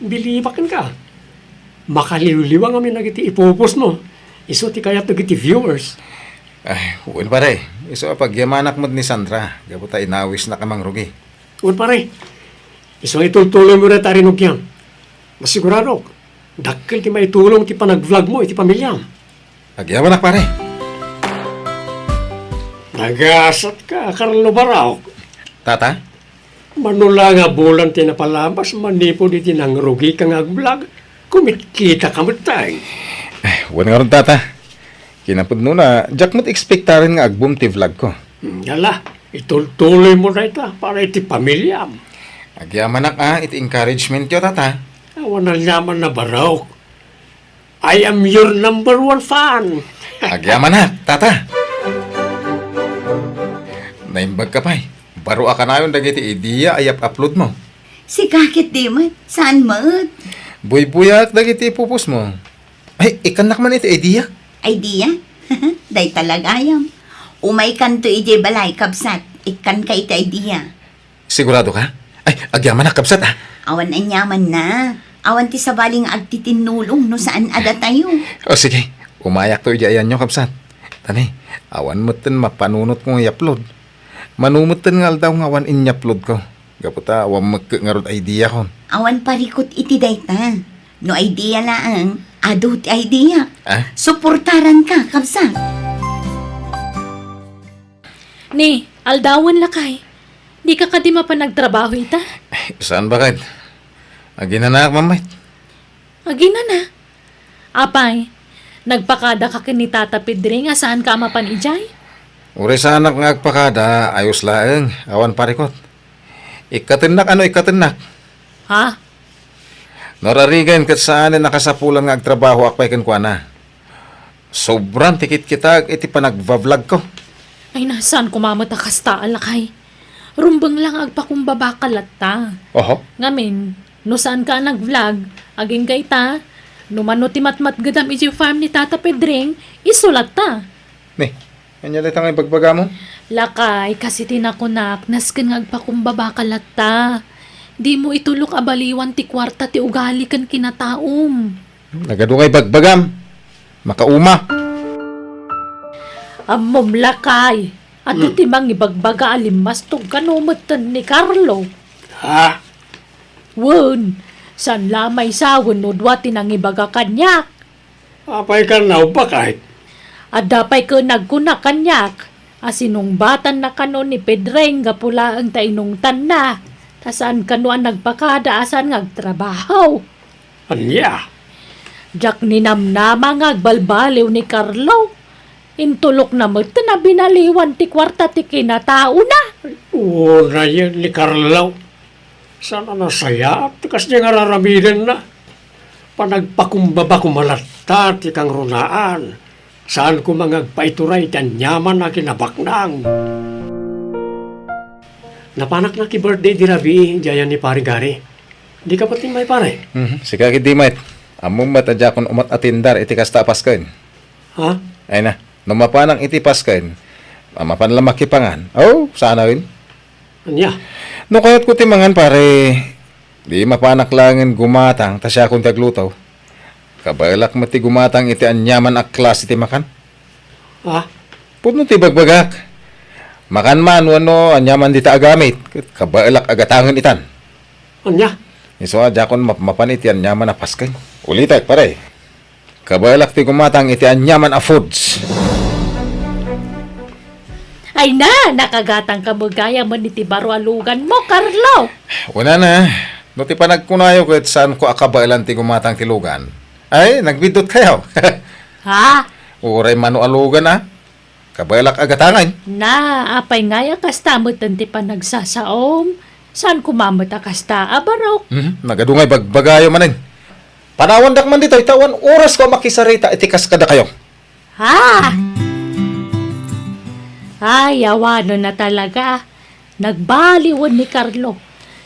Bilibakan ka. Makaliw-liwa nga may nagiti ipopos mo. Iso ti kaya nagiti viewers. Ay, uwan pare, iso pagyamanak mo ni Sandra, gabuta inawis na kamang rugi. Un pare, iso itultuloy mo rin tarinog yan. Masigurado, dakil ti maitulong ti panag-vlog mo, iti pamilya. Pagyamanak pare. Nagasat ka, Carlo Barao. Tata? Manula nga bulan ti napalabas, manipo di tinang rugi ka nga vlog. Kumitkita ka mo tayo. Ay, uwan nga ron tata. Kinapod no na, Jack mo't expectarin nga agbum ti vlog ko. Yala, itultuloy mo na ito para iti pamilya. Agyamanak iti encouragement yo tata. Awan na yaman na Barao. I am your number one fan. Agyamanak, tata. Naimbag ka pa'y. Baro ka na yun dagiti idea ay upload mo. Si kakit di mat, saan mat? Buy-buyak dagiti pupus mo. Ay, ikanak man iti idea. Idea? Day talagayam. Umay kanto ijay balay kabsat, ikan ka iti idea. Sigurado ka? Ay, agyaman na kapsat Awan anyaman na. Awan ti sabaling agtitinulong no saan ada tayo. O sige, umayak to ijayan nyo kapsat. Tani, awan mo tin mapanunot kong i-upload. Manumutan nga daw nga awan in-upload ko. Gaputa, awan magkangarod idea ko. Awan parikot iti dayta. No idea laang, ado ti idea. Suportaran ka, kabsa. Ni, aldawan lakay. Di ka kadima pa nagtrabaho ita? Ay, saan ba kahit? Aginanak, mamay. Agina na. Apay, nagpakada ka kini Tata Pedre nga saan ka mapan ijay? Uri sa anak nga agpakada, ayos laeng, awan parikot. Ikatinak, ikatinak. Ha? Norarigan kat saan nakasapulan nga agtrabaho akpay kankwana. Sobrang tikit kita iti panagva-vlog ko. Ay nasaan kumamata kasta alakay? Rumbang lang agpakumbaba kalata. Oho? Ngamin, no saan ka nag-vlog, aging kay ta, no mano ti matmat gadam iti farm ni Tata Pedring, isulat ta. Ni, kanya litang ibagbaga mo? Lakay, kasi tinakunak, nasken nga agpakumbaba kalata. Di mo itulok abaliwan ti kwarta ti ugali kan kinataom. Nagadungay bagbagam. Makauma. Amom lakay, At ti mangibagbaga alimbastog kanumutan ni Carlo. Ha? Wen, san lamay sawon no dwati nang ibaga kanyak. Apay ka na ba kahit? At dapay ko nagkuna kanyak. Asinong batan na kano ni Pedreng gapula ang tainungtan na. Tasaan kano ang nagpakada asan ngagtrabaho. Anya? Jak ninamnama ngagbalbaliw ni Carlo. Intulok na mo na binaliwan ti kwarta ti kinatao na. Una yan ni Carlo. Sana nasaya at kas niya nga raramidan na. Panagpakumbaba kumalata ti kang runaan. Saan ko mangagpaituray tan yaman na kinabaknang. Napanak na ki birthday di Rabi, jayan ni pare Gary. Di ka pati may pare? Sige, di mait. Among matadya kon umat atindar iti kasta pasken. Ha? Ay na, nung mapanang iti pasken, mapanlang makipangan. Oh, sana rin. Anya? No kayat ko timangan pare, di mapanak langin gumatang, tasya kong taglutaw. Kabalak mati gumatang iti anyaman ak klas iti makan. Ha? Puno ti bagbagak. Makan man wano anyaman di ta agamit, kabalak agatangan itan. Anya? Iso adya kon mapan iti anyaman na pasken. Ulitek pare. Kabalak ti gumatang iti anyaman a foods. Ay na, nakagatang kamugaya mo ni ti baro alugan mo, Carlo. Una na, no ti panagkunayo ko saan ko akabailan ti gumatang tilugan. Ay, nagbidot kayo. Ha? Uray mano alugan na. Kabalak agatangan. Na, apay ngaya kasta mo ti panagsasaom. Saan kumamot kasta abaraw? Nagadungay bagbagayo manin. Panawan dak man dito, itawan oras ko makisarita itikas kada kayo. Ha? Ay, awano na talaga. Nagbaliwan ni Carlo.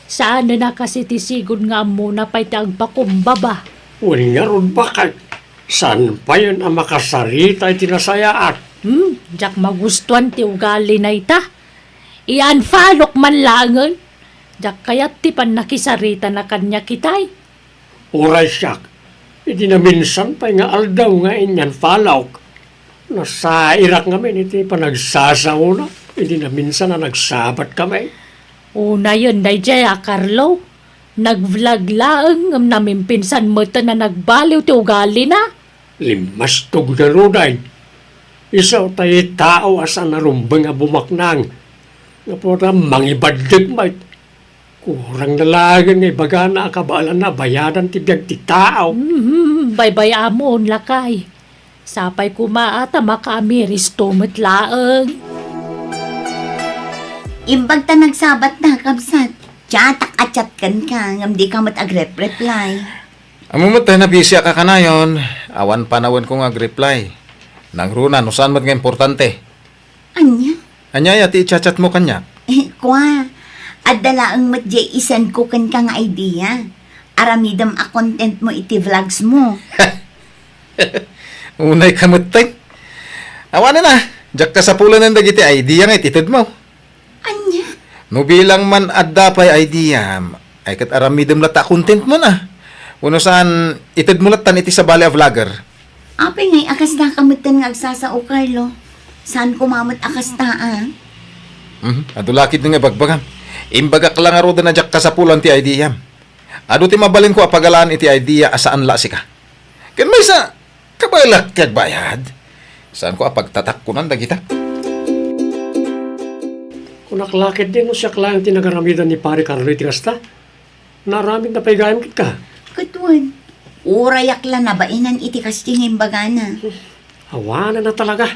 Saan na kasi tisigod nga muna pa'y tagpakumbaba. Uli nga ron ba kahit? Saan pa yun ang makasarita iti nasayaat? Jak magustuhan ti ugali na ita. Ianfalok man langan. Jak kayat ti pan nakisarita na kanya kitay. Uray siyak. Iti na minsan pa nga aldaw nga inyan falawk. Nasairak kami iti panagsasaw na. Iti na minsan na nagsabat kami. Una yun, Dayjaya, Carlo. Nag-vlog laang ang namin pinsan mo na nagbaliw ti ugali na. Limastog na ruday. Isaw tayo tao asa narumbang nga bumaknang. Nga po na mangibadlig may. Kurang nalagan nga ibaga na akabalan na bayadan ti biyag ti tao. Baybay amon lakay. Sapay kumaata makaamiris tumot laang. Imbag ta nagsabat na, kabsat. Chatak at chat kan ka, ngam di ka reply. Amo mo tayo na busy ka kanayon. Awan panawan ko nga reply. Nang runa, no saan mo nga importante. Anya? Anyaya, ti chat mo kanya. Kwa, adala ang matjay isan ko kan ka nga idea. Aramidam a content mo iti vlogs mo. Unay kamutay. Awan na. Diyak ka sa pulan ng dagiti idea nga ititid mo. Anya? No bilang man adda pa'y idea, ay kat aramidam lata content mo na. Uno saan itid mo latan iti sa bali a vlogger. Apay ngay akas na kamutan nga agsasao, Carlo. Saan kumamot akas taan? Adulakid nga bagbagam. Imbagak lang aro na diyak ka sa pulan ti idea. Ado ti mabalin ko apagalaan iti idea asaan la sika. Ken may sa kabalak kag bayad. Saan ko apagtatak ko nan dagita? Kung naklakit din mo siya klang tinagaramidan ni pare Carlo iti kasta. Naramid na paigayam kit ka. Kutuan. Urayak lang na bainan iti kasting imbagana. Hawanan na talaga.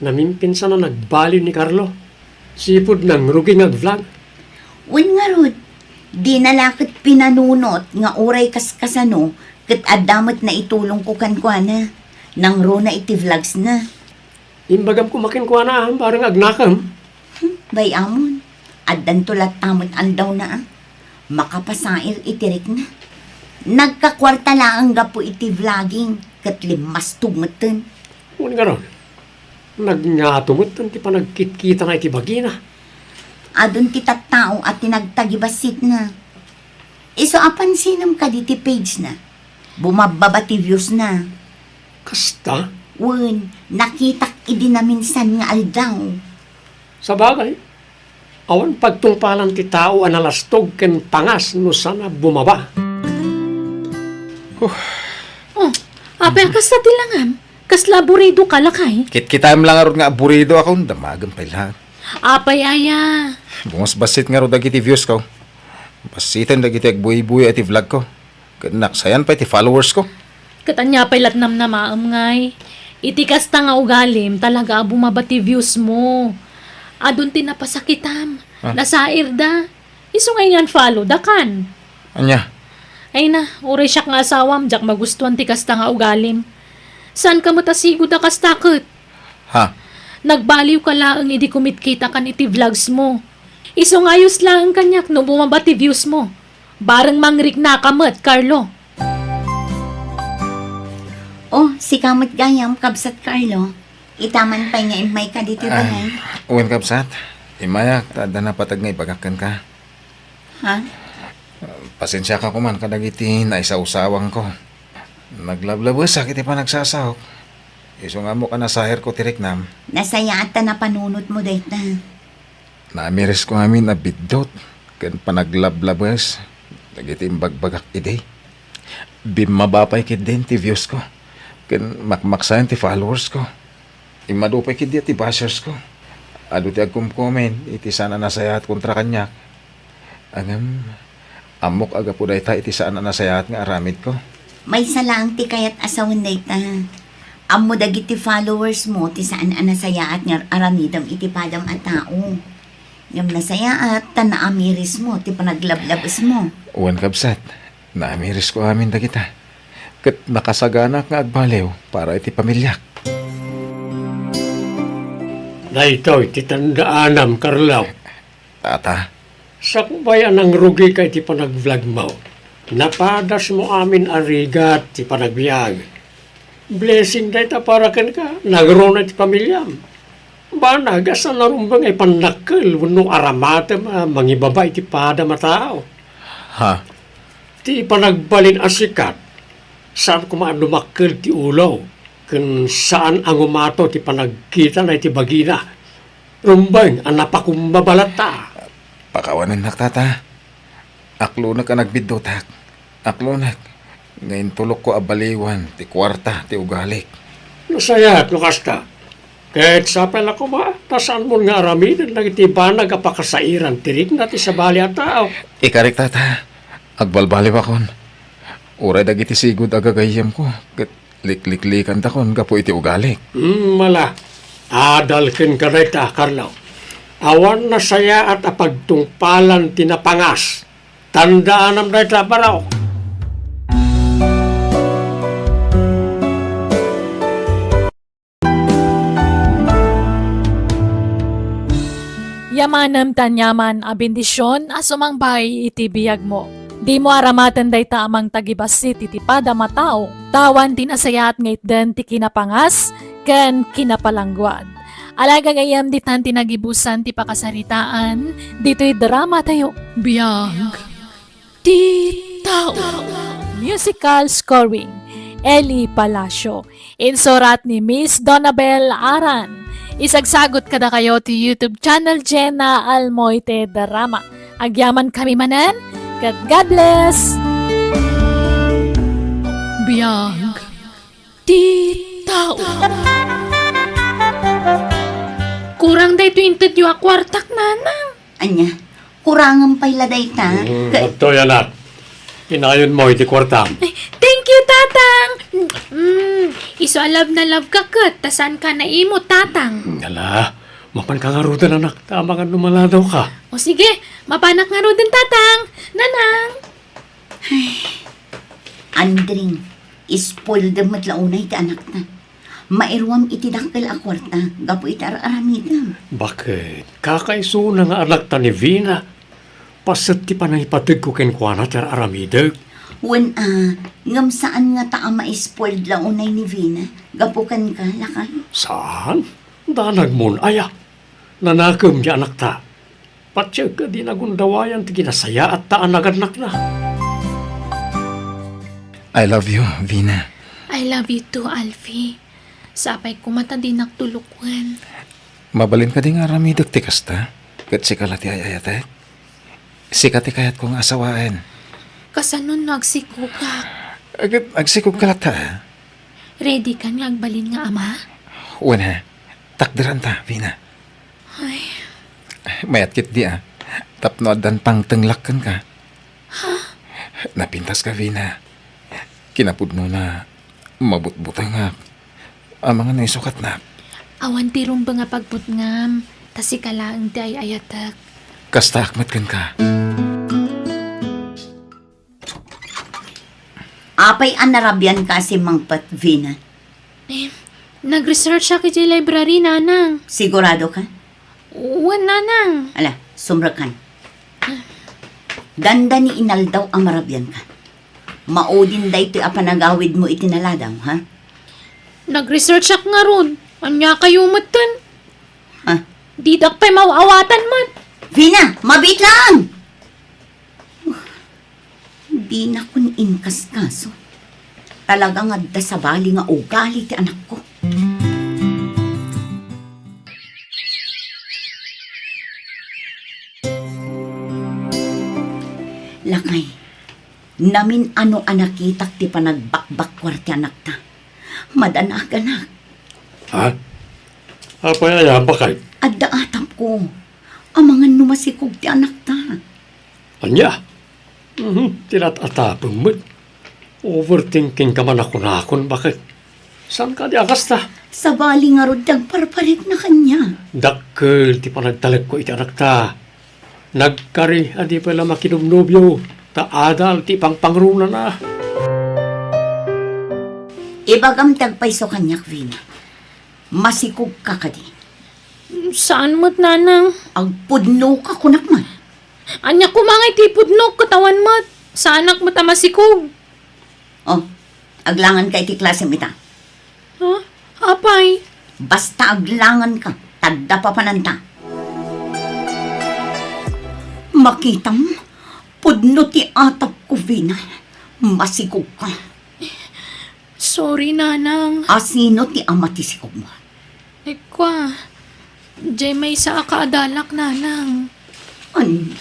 Namimpinsan na nagbaliw ni Carlo. Sipod ng rugi nag-vlog. Un nga rod, di nalakit pinanunot nga uray kaskasano kat adamot na itulong ko kankwana. Nang ro na iti vlogs na. Imbagam kumakin ko na parang agnakam. Bay amon, addan tulat tamot andaw na makapasair itirik na. Nagkakwarta lang gapo iti vlogging kat limas tumutin. Kung nga ron, nagngatumot ti panagkit-kita nga iti bagina. Adun ti tattao at tinagtagibasit na. Iso apan sinam ka di ti page na. Bumababa ti views na. Kasta? Wen, nakitak idi na minsan nga aldaw. Sa bagay, awan pagtungpalan ti tao analastog ken pangas no sana bumaba. Oh, apay kas na tilangam. Kas laburido ka lakay. Kit-kitam lang aron nga aburido ako, damagan pa lang. Apay aya. Bungos basit nga ro dagiti views ko. Basitan dagiti agbuy-buy at i-vlog ko. Kanak sayan pa iti followers ko. Katanya pa'y latnam na maam ngay. Itikas ta nga ugalim, talaga bumabati views mo. Adun tinapasakitam. Nasair da. Iso ngay nga follow, dakan. Anya? Ay na, uray siya nga asawam, jak magustuhan tikas ta nga ugalim. Saan ka matasigod na kastakot? Ha? Nagbaliw ka laang idi kumitkita kan iti vlogs mo. Iso ngayos lang ang kanyak no bumabati views mo. Barang mangrik na kamat, Carlo. Oh, si kamot gayam, kabsat Carlo. Itaman pa nga imay ka dito balay. Uwan kapsat. Imayak, tada na patag nga ipagakan ka. Ha? Pasensya ka kuman kadagiti na isa-usawang ko. Naglablabas sakit pa nagsasahok. Iso nga mo ka nasahir ko tiriknam. Nasaya at na panunot mo dahit na. Naamiris ko amin na bidot. Kan panaglablabas. Dagiti imbagbagak ide. Bimabapay kid din ti views ko. Kan makmaksayan ti followers ko. Imadupay kid di ti bashers ko. Ado ti agkum-comment. Iti sana nasayat kontra kanyak. Angam, amok aga po dayta iti sana nasayat nga aramid ko. May salang ti kayat asawan dahit na. Amo dagiti followers mo ti saan anasayaat nga aramidam iti padam at tao. Yung nasayaat, tanaamiris mo ti panaglablabas mo. Uwan kabsat, naamiris ko amin dagita. Kat nakasaganak nga agbalew para iti pamilyak. Na ito, iti tandaanam, Carlo. Tata, Sa kubayan ang rugi kay ti panag-vlog mo. Napadas mo amin arigat ti panagbiag. Blessing day ta para ken ka. Nagro na ti pamilyam. Banag, asa narumbang ay panakil. Wano aramata mangibaba iti pada matao. ha? Ti panagbalin asikat. Saan kumaan lumakil ti ulaw. Kung saan ang umato ti panagkita na iti bagina. Rumbang, ang napakumbabalata. Pakawanan nak tata. Aklunak ka nagbidotak. Aklunak. Ngayon tulok ko abaliwan, ti kwarta, ti ugalik. Nasaya at lukas ka. Kahit sapel ako ba, tasaan mo nga aramidan lang iti banag apakasairan, tirik na ti sabali at tao. Ikarik tata. Agbalbaliw akon. Uray dagiti sigud agagayam ko. Kat likliklikan takon, gapo iti ugalik. Mala, adalkin ka na ita, Carlo. Awan na saya at apagtungpalan tinapangas. Tandaan ang na ita, baraw. Yamanam tanyaman a bendisyon asumang bay iti biyag mo. Di mo aramatan day ta amang tagibasit iti pada matao. Tawan tinasayat ngait den ti kinapangas ken kinapalangguad. Alaga gayam di tan tinagibusan ti pakasaritaan. Dito'y drama tayo. Biyag. Ti tao. Musical scoring. Eli Palacio. Insurat ni Miss Donabel Aran. Isagsagot kada kayo ti YouTube channel Jenna Almoite Drama. Agyaman kami manan. God bless! Biyag. Ti tao. Kurang day to interview a kwartak nanang. Anya, kurangan pa'y laday ta. Ito yan at. Inayon mo iti kwartam. Thank you, tatang! Iso love na love ka kat. Tasan ka na imo, tatang. Yala, mapan ka nga rudan anak. Tama nga numaladaw ka. O sige, mapanak nga ro din, tatang. Nanang! Andring, spoiled ang matlaunay ti anak na. Mairwam iti dakkel a kwarta, gapo iti aramidam. Bakit? Kakaiso na nga anak ta ni Vina. Pasat ti panangipatid ko ken kuana ter aramidag. Wen ngam saan nga ta ma-spoiled launay ni Vina, gapukan ka, lakay. Saan? Danag mon aya. Nanakam di anak ta. Patsya ka di nagundawayan ti kinasaya at taan naganak na. I love you, Vina. I love you too, Alfie. Sapay ko mata di nagtulukan. Mabalin ka din nga ramidag ti kasta. Kat si kalati ayayatek. Si kati kayat kong asawain. Kasanon nagsiko ka. Agad agsikog kalata. Ready ka nga agbalin nga ama? Wana, takdiran ta, Vina. Ay, Mayat kit di Tapno adan pang tenglakkan ka. Napintas ka, Vina. Kinapudno na mabutbutang nga. Ang mga naisukat na. awan tirong ba nga pagputngam. Tasi kalaang ti ay ayatak. Kasta akmat kan ka. Apay anarabyan ka si Mang Pat, Vina. Nag-research siya kay library, nanang. Sigurado ka? Uwan, nanang. Ala, sumrakan. Ganda ni inal daw ang marabyan ka. Maudin da ito'y apanagawid mo itinaladaw, ha? Nag-research siya nga ron. Anya kayo matan. Ha? Didak pa'y mawawatan man. Vina, mabit lang! Di na kun inkas kaso. Talagang adda sa bali nga ugali ti anak ko. Lakay, namin ano anakitak ti panagbakbakwar ti anak ta. Madanag anak, Ha? Apay ayam pa kay? adda atap ko. Amangan numasikog ti anak ta. Anya? Tinat-atapang mo. Overthinking ka man ako na akon. Bakit? Saan ka di akas ta? Sa bali nga rod parparit na kanya. Dakkel, ti panagtalag ko iti anak ta. Nagkari, adi pala makinumnobyo. Taadal, ti pangpangruna na. Ibagam tagpaiso kanyak, Vina. Masikog ka kadi. Saan mo't, nanang? Agpudno ka kunak man. Anya kumangay tipudnog katawan mo't. Sa anak mo't amasikog. Oh, aglangan ka iti klase mita. Ha? Apay? Basta aglangan ka, tadda pa pananta. Makita mo, pudno ti atap ko, Vina. Masikog ka. Sorry, nanang. Asino ti ama ti sikog mo? Ekwa. Jay may sa akaadalak, nanang. Ano?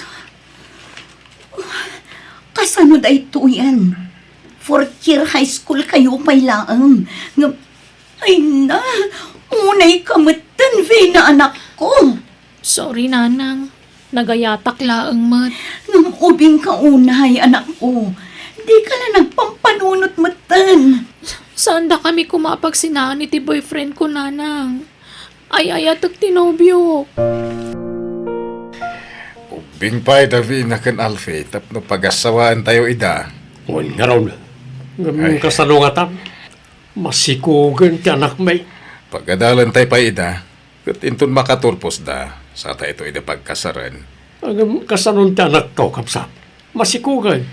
Kasano da ito yan? Fourth year high school kayo pa'y laang. Ay na, unay kamatan, Vina, anak ko. Sorry, nanang. Nagayatak laang mat. Ngam ubing ka unay, anak ko. Di ka na nagpampanunot matan. Saan da kami kumapag sinaan iti boyfriend ko, nanang? Ay, ayatak tinobyo. Ubing pa'y Davi na kan Alfie. Tapno pagasawaan tayo ida. Uwan nga raw na. Ngayon kasalungatan. Masikugan ti anak may. Pagadalan tayo pa ida. Kat intun makaturpos da. Sa tayo ito ida pagkasaran. Ang kasanon ti anak to, kapsa. Masikugan.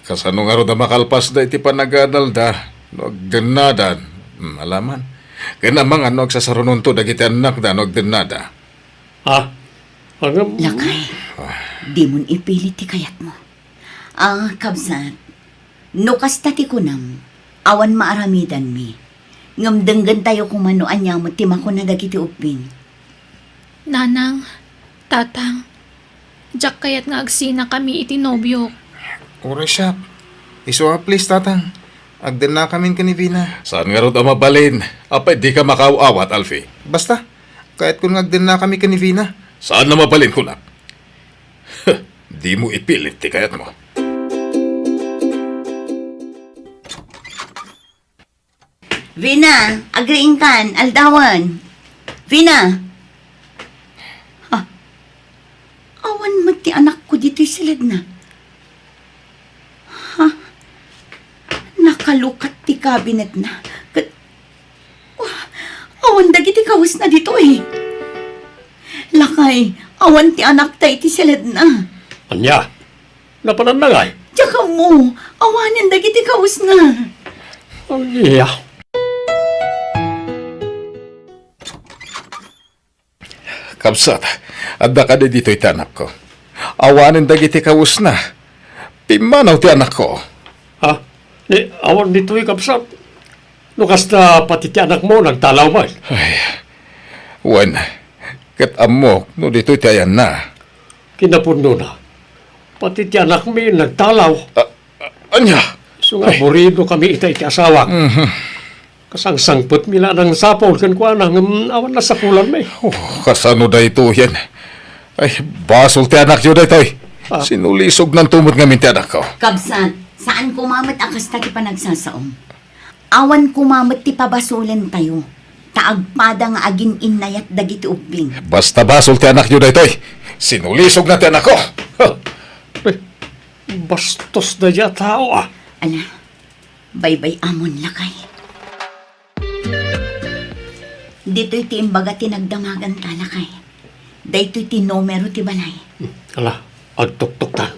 Kasano nga ro da makalpas da iti panagadal da. Nagdanadan. Alaman. Kaya namang ano agsasarunon to dagiti anak da nagdanada. Ha? Ang Lakay, di mon ipilit ti kayat mo. Kabsat, no kasta ti kunam, awan maaramidan mi. Ngam denggan tayo kumano anya mo timako na dagiti upin. Nanang, tatang, jak kayat nga agsina kami iti nobyo. Ura siya. Iso please tatang. Agdan na kami ka ni Vina. Saan nga ro mabalin? Apay di ka makaawat, Alfie. Basta, kahit kung agdan na kami ka ni Vina. Saan na mabalin ko na? Di mo ipilit, ti kayat mo. Vina, agriin kan, aldawan. Vina! Awan mati anak ko dito silad na. Nakalukat ti cabinet na. Awan dagiti kawas na dito eh. Lakay, awan ti anak tayo ti silad na. Anya? Napananagay? Tsaka mo, awanin dagiti kawas na. Anya? Kapsat, adda ka dito iti anak ko. Awanin dagiti kawus na. Pimanaw ti anak ko. Ha? Ni, awan dito'y kapsat. No kasta pati ti anak mo nagtalaw man. Ay, Juan, Kat amok, no dito'y tiyayan na. Kinapuno na. Pati ti anak mi nagtalaw. Anya? So nga, burido kami iti asawa. Kasangsangpot mila ng sapol kan kuha nang awan na sapulan may. Oh, kasano da ito yan? Ay, basol ti anak yun da ito'y. Sinulisog ng tumot nga minti anak ko. Kabsat, saan kumamat akas ta ti panagsasaom? Awan kumamat ti pabasulen tayo. Taagpada nga agin inayat dagiti ubing. Basta basol ti anak yun da ito'y. Sinulisog na ti anak ko. Huh. Bastos na dya tao ah. Ala, baybay amon lakay. Dito'y ti imbaga tinagdamagan talakay. Dayto'y ti numero ti balay. Ala, agtuktuktan.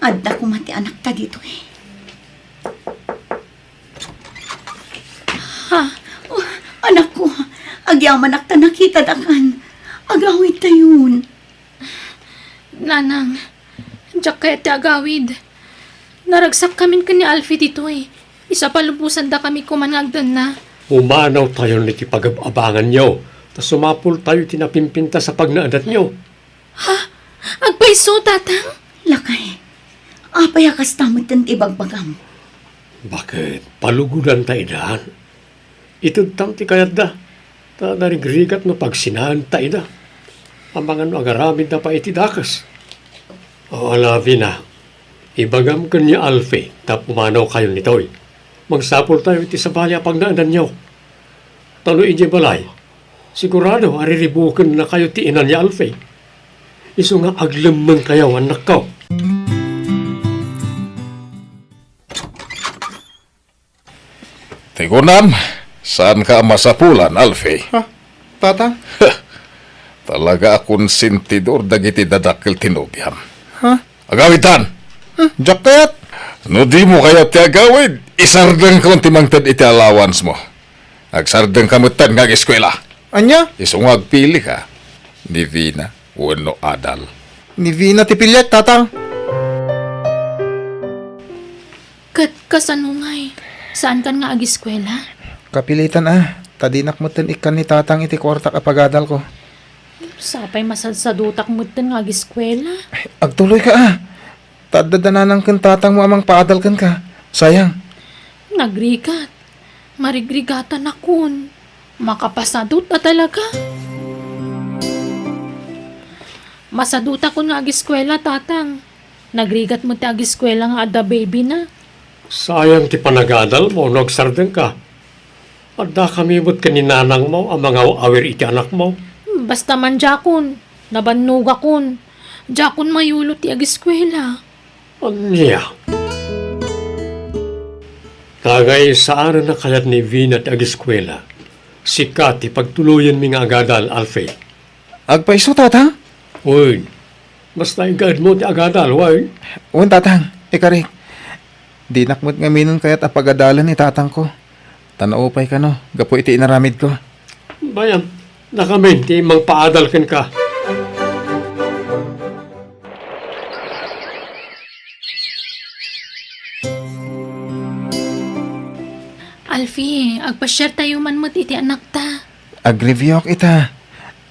Adda kumati anak ta dito eh. Ha? Oh, anak ko, agyaman anak ta nakita dakan. Agawid tayon. Nanang, diyak kaya ti agawid. Naragsak kami ka ni Alfie dito eh. Isa pa lubusan da kami kumanagdan na. Umanaw tayo ni pag-abangan nyo. Tas sumapul tayo tinapimpinta sa pagnaadat nyo. Agpaiso, tatang? Lakay, apay akas tamot ng ibagbagam. Bakit? Palugudan tayo daan. Ito tamti kayat da. Ta narigrigat no pagsinahan tayo da. Ang mga no agaramid na pa itidakas. O alavi na. Ibagam ka niya Alfie. Tap umanaw kayo nito'y. Magsapol tayo iti sa balya pagnaanan nyo. Talo ije balay. Sigurado ariribukan na kayo ti inan niya Alfie. Iso nga aglamang kayo anak ko. Tigunam, saan ka masapulan, Alfie? Ha? Tatang? Talaga akong sintidor dagiti dadakil tinugyam. Ha? Agawitan! Jack kayat? No di mo kaya ti agawid, isardeng kong timangtad iti allowance mo. Agsardeng kamutan nga eskwela. Anya? Isong agpili ka, ni Vina, wano Adal. Ni Vina ti pilyat, tatang. Kasanungay, saan kan nga agiskwela? Kapilitan tadinak mo tan ikan ni tatang iti kwartak apagadal ko. Sapay masadsadutak mo din nga agiskwela. Agtuloy ka Tadadanan kan tatang mo amang paadal kan ka. Sayang. Nagrigat. Marigrigatan akon. Makapasadut na talaga. Masadut ako nga agiskwela, tatang. Nagrigat mo ti agiskwela nga ada baby na. Sayang ti panagadal mo, nagsardeng ka. Adda kami mo't kaninanang mo, ang mga awir iti anak mo. Basta man jakon. Nabannog akon. Jakon mayulo ti agiskwela. Anya? Kagay saan na kayat ni Vina at agiskwela. Sikat ti pagtuluyan mi nga agadal, Alfie. Agpaiso, tatang? Uy, basta igad mo ti agadal, way. Un, tatang. Ikarik. Di nakmot nga minon kaya't apagadalan ni tatang ko. Tanaupay ka no. Gapo iti inaramid ko. Bayan, nakamin ti mang paadal ken ka. Alfie, agpa-share tayo man mo iti anak ta. Agrevyo ak ita.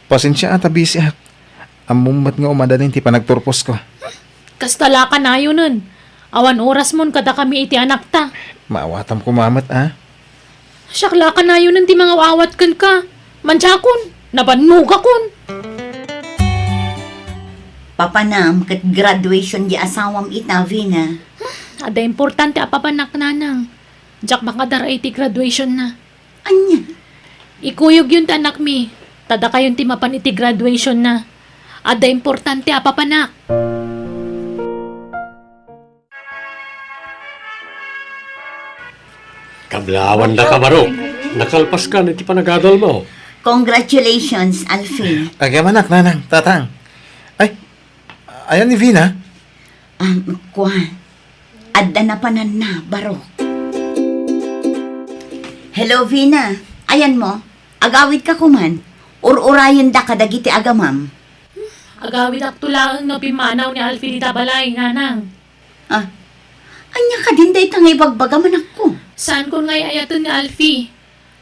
Pasensya ata busy ak. Amumat nga umadanin ti panagturpos ko. Kastala ka na yun nun. Awan oras mon kada kami iti anak ta. Maawatam kumamat Syakla ka na yun nun ti mga awat kan ka. Manjakon, nabannog akon. Papanam kat graduation di asawam itavi na. Ada importante apapanak nanang. Jak makadara iti graduation na. Anya? Ikuyog yun ta anak mi. Tada kayon ti mapan iti graduation na. Ada importante apapanak. Kablawan na ka, Baro. Nakalpas ka na iti panagadal mo. Congratulations, Alfie. Agamanak, nanang, tatang. Ay, ayan ni Vina. Kuha. Adda na panan na, baro. Hello, Vina. Ayan mo. Agawid ka kuman. Ur-urayan da kadagiti agamam. Agawid ak tulang no pimanaw ni Alfie di Tabalay, nanang. Anya ka din day tangay bagbagaman ako. Saan ko ngay ayatan ni Alfie?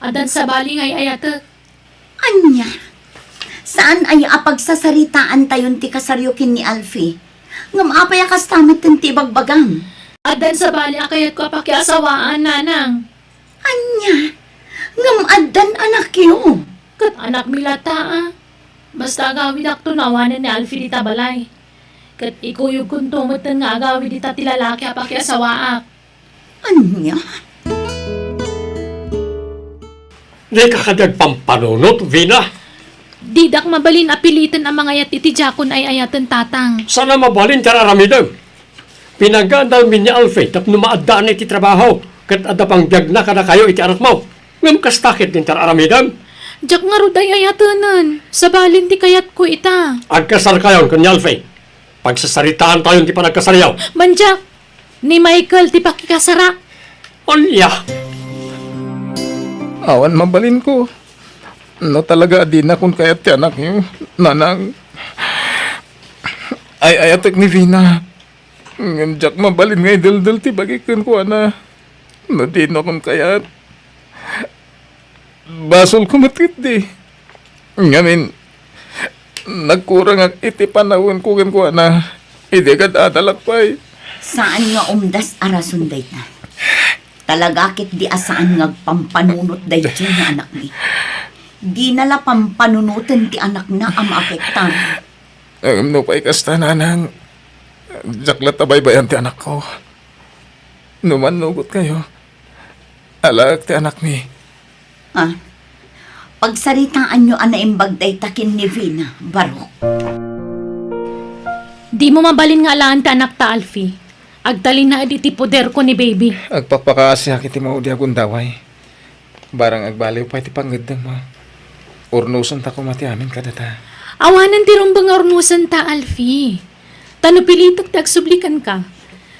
Adan sa bali ngay ayatan. Anya? Saan ay apagsasaritaan tayon ti kasaryokin ni Alfie? Ngam apay akas tamit ti bagbagang. Adan sa bali akayat ko pakiasawaan, nanang. Anya, ngam addan anak yo. Kat anak milata ah. Basta agawid ak tunawanan ni Alfie di tabalay. Kat ikuyog kung tumutan nga agawid di tatilalaki pakiasawaak. Anya? Di ka kadag pampanunot, Vina. Didak mabalin apilitan ang mga yat iti Jakon ay ayatan tatang. Sana mabalin tararamidaw. Pinagandal min ni Alfie tapno maadaan iti trabaho. Kat adapang biyag na kada kayo iti anak mo. Ngam kastakit din tararamidaw. Jak nga rod ay ayatanan. Sa balin ti kayat ko ita. Agkasar kayon kan ni Alfie. Pagsasaritaan tayo ti panagkasaryaw. Manjak, ni Michael ti pakikasara. Anya, Awan mabalin ko. No talaga di na kung kayat ti anak niyo. Nanang. Ay ayatek ni Vina. Nganjak mabalin ngay daldal ti bagikan ko ana. No di na kung kayat. Basol ko matit di. Ngamin. Nagkurang ang iti panahon ko ana. Hindi ka dadalak pa'y. Saan nga umdas arason day ta? Talagakit di asaan nga pampanunot day dyan nga anak ni. Di nala pampanunutan ti anak na ang maapektan. No pa'y kasta nanang. Jaklat abay bayan ti anak ko. Numanugot kayo. Alag ti anak ni. Ah, pagsaritaan nyo ana imbag day takin ni Vina, Barok. Di mo mabalin nga alaan ti anak ta, Alfie. Agtalin na iti poder ko ni baby. Agpakpakaasi akiti maudi akong daway. Barang agbaliw pa iti panggedang mo. Urnusan ta kumati amin kadata. Awanan ti rumbang ornusan ta, Alfie. Tano pilitok ti agsublikan ka.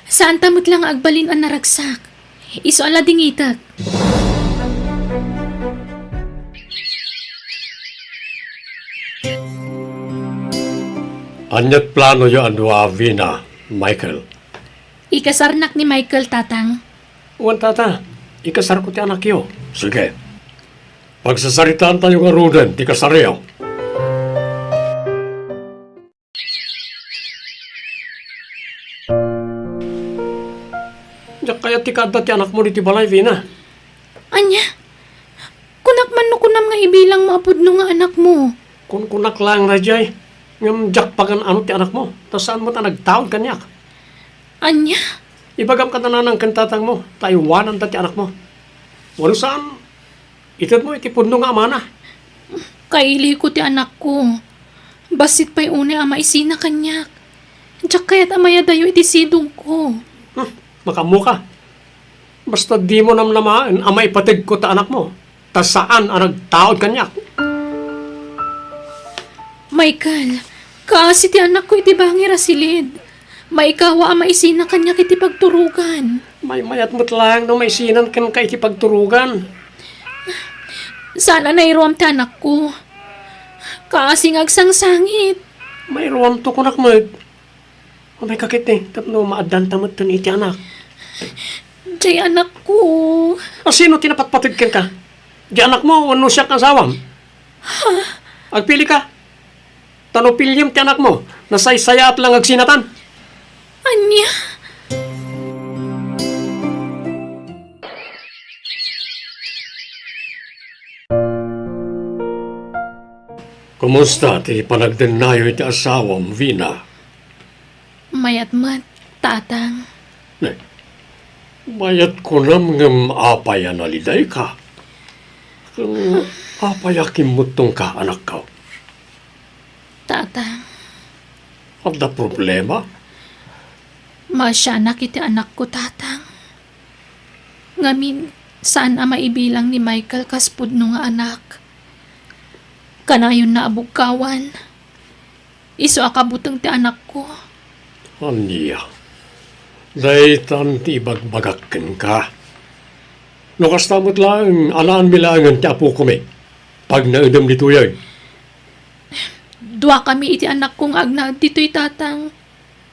Saan tamot lang agbalin ang naragsak. Iso ala dingitak. anyat plano yo andwa Vina, Michael. Ikasarnak ni Michael, tatang. Uwan tata, ikasar ko ti anak yo. Sige. Pagsasaritaan tayo nga ruden, ti kasaryaw. Diyak kaya ti kada ti anak mo di ti balay, Vina. Anya, kunak man no kunam nga ibilang maapod no nga anak mo. Kun kunak lang na jay. Ngam jak pagan ano ti anak mo. Tas saan mo ta nagtaon kanyak. Anya, Ibagam ka na ng kantatang mo. Taiwanan ta ti anak mo. Walo saan? Itad mo iti pundo nga amana. kaili ko ti anak ko. Basit pa'y una ama isina kanyak. Diyak kaya't amaya dayo iti sidong ko. Makamu ka. Basta di mo namnamaan ama ipatig ko ta anak mo. Tas saan ang nagtaod kanyak. Michael, kaasi ti anak ko iti bangi rasilid. Maikawa ama isina kanyak iti pagturugan. May mayat mo't lang no may sinan kan ka iti pagturugan. Sana nairuam ti anak ko. Kaasi ngagsangsangit. May ruwam to kunak mo. O may kakit eh. Tapno maadan tamad tan iti anak. Jay anak ko. O sino tinapatpatid kan ka? Di anak mo, ano siya kasawam? Agpili ka. Tano pilyam ti anak mo. Nasaysaya at lang agsinatan. Anya? Kumusta ti panagdenayo iti asawam, Vina? Mayat-mat, tatang. Mayat ko nam ngam apaya naliday ka. Kung apaya kimutong ka, anak ka. Tatang, Ada problema? masyanak iti anak ko, tatang. Ngamin, saan ama ibilang ni Michael kaspud no nga anak? Kanayon na abugkawan. Iso akabutang ti anak ko. Aniya. Daytan ti ibagbagakken ka. No kastamot lang, alaan bilangan ti apo kumi. Pag naudam dito yan. Dua kami iti anak kong agnag dito'y tatang.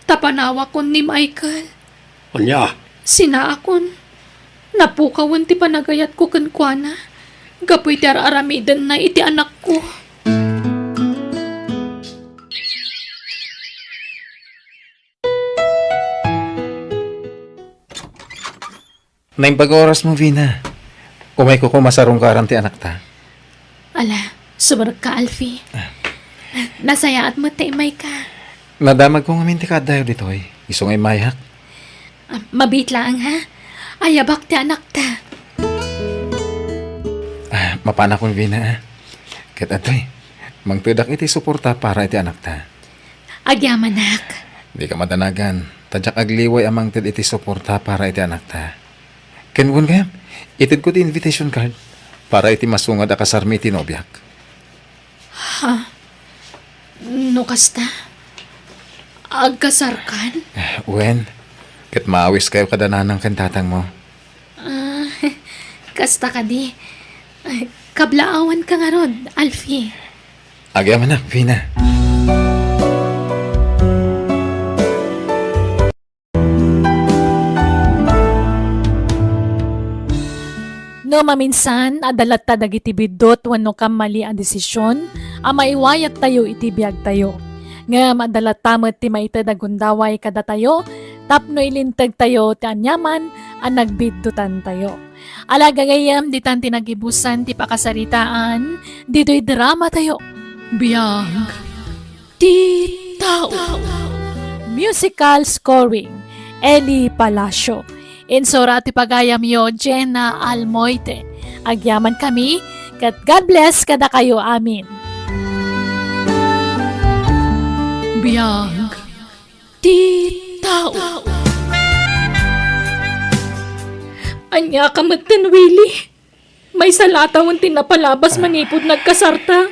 Tapanawa kon ni Michael. Anya, Sina akon. Napukawan ti panagayat ko kankwana. Gapoy ti aramidan na iti anak ko. Naing pag-oras mo, Vina. Umay ko masarong karam ti anak ta. Ala, sumarag ka, Alfie. Nasaya at matay ka. Nadamag ko ngamin ti kadayo dito eh. Iso ngay mayak. Mabit lang, ha? Ayabak ti anak ta. Mapana ko, Vina. Kat atoy, mangtudak iti suporta para iti anak ta. Agyaman, nak. Di ka madanagan. Tadyak agliway amang tid iti suporta para iti anak ta. Kenwon kaya, itid ko ti invitation card para iti masungad a kasarmi iti nobyak. No kasta? Agkasarkan? Wen, kat maawis kayo kadananang kantatang mo. Kasta ka di. Kablaawan ka nga rod, Alfie. Agyaman na, Vina. No maminsan, adalat ta dagiti bidot wano kam mali ang desisyon, maiwayat tayo iti biyag tayo. Nga madalat tamet ti maita dagundaway kada tayo, tapno ilintag tayo ti anyaman, ang nagbiddutan tayo. Alagagayam, ditan tinagibusan ti pakasaritaan, dito'y drama tayo. Biyag. Ti tao. Musical scoring, Eli Palacio. Insura ti pagayam yo, Jenna Almoite. Agyaman kami, kat God bless kada kayo amin. Biyag. Ti tao. Anya ka matan, Willie. May salatawan tinapalabas manipod nagkasarta.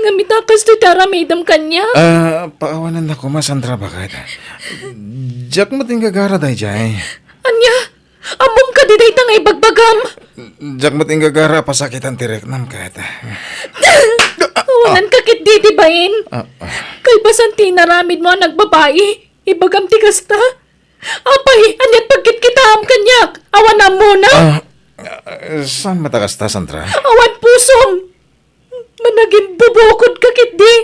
Ngamitakas ti taramidam kanya. Paawanan na ko, Sandra, bakit? Jack mo tinggagara day, Jay. Anya, amom ka di day tangay bagbagam. Jack mo tinggagara, pasakitan tirek nam kahit. Wanan kakit di dibain. Kay basan tinaramid mo ang nagbabae. Ibagam ti kasta. Apay, anyat pagkit kita am kanyak. Awan na muna. Saan matakas ta, Sandra? Awan pusom. Managing bubukod kakit di.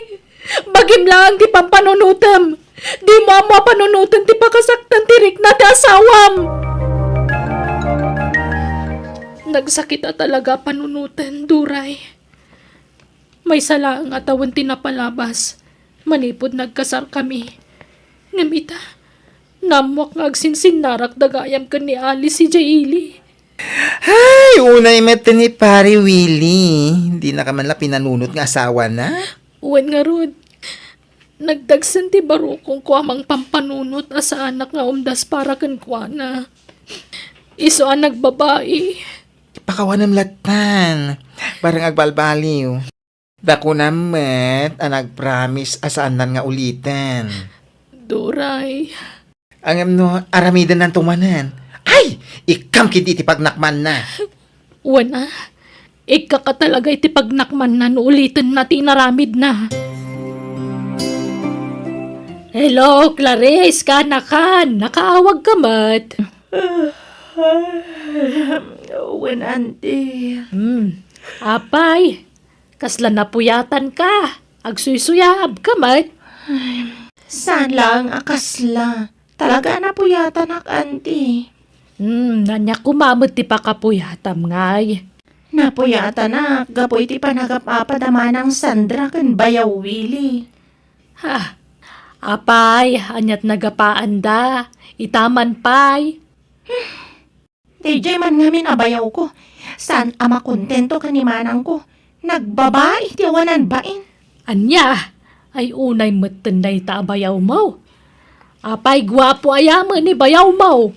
Bagim lang ti pampanunutam. Di mo amo panunutan ti pakasaktan tirik na ti asawam. Nagsakit na talaga panunutan, Duray. May sala ang atawan tinapalabas. Manipod nagkasar kami. Ngamita, namwak nga agsinsin-narak dagayam ka ni Alice si Jaili. Ay, unay mata ni Pare Willie. Hindi na ka man lang pinanunot nga asawa na. Uwan nga rod. Nagdagsan ti barukong ko amang pampanunot asa anak nga umdas para kan kwa na. Iso ang nagbabae. Pakawanam latan. Parang agbalbaliw. Dako namet ang nag-promise asaanan nga ulitin. Duray. Ang no, aramidan ng tumanan. Ay! Ikam kiti pagnakman na. Wana. Ika ka talaga iti pagnakman na ulitin na tinaramid na. Hello, Clarice, kanakan. Nakaawag ka mat. Wen, auntie. Apay, kasla napuyatan ka. Agsuysuyab ka mat. Saan lang akasla? Talaga na po yata nak, auntie. Nanya kumamot ti pakapuyatam ngay. Napuyata na, gapoy ti panagapapadaman ng Sandra kan Bayaw Willie. Ha, apay, anyat nagapaan da. Itaman pay. DJ man ngamin abayaw ko. Saan ama kontento kanimanang ko? Nagbabae ti awanan bain. Anya, ay unay matanday ta bayaw mo. Apay, gwapo ayaman ni bayaw mo.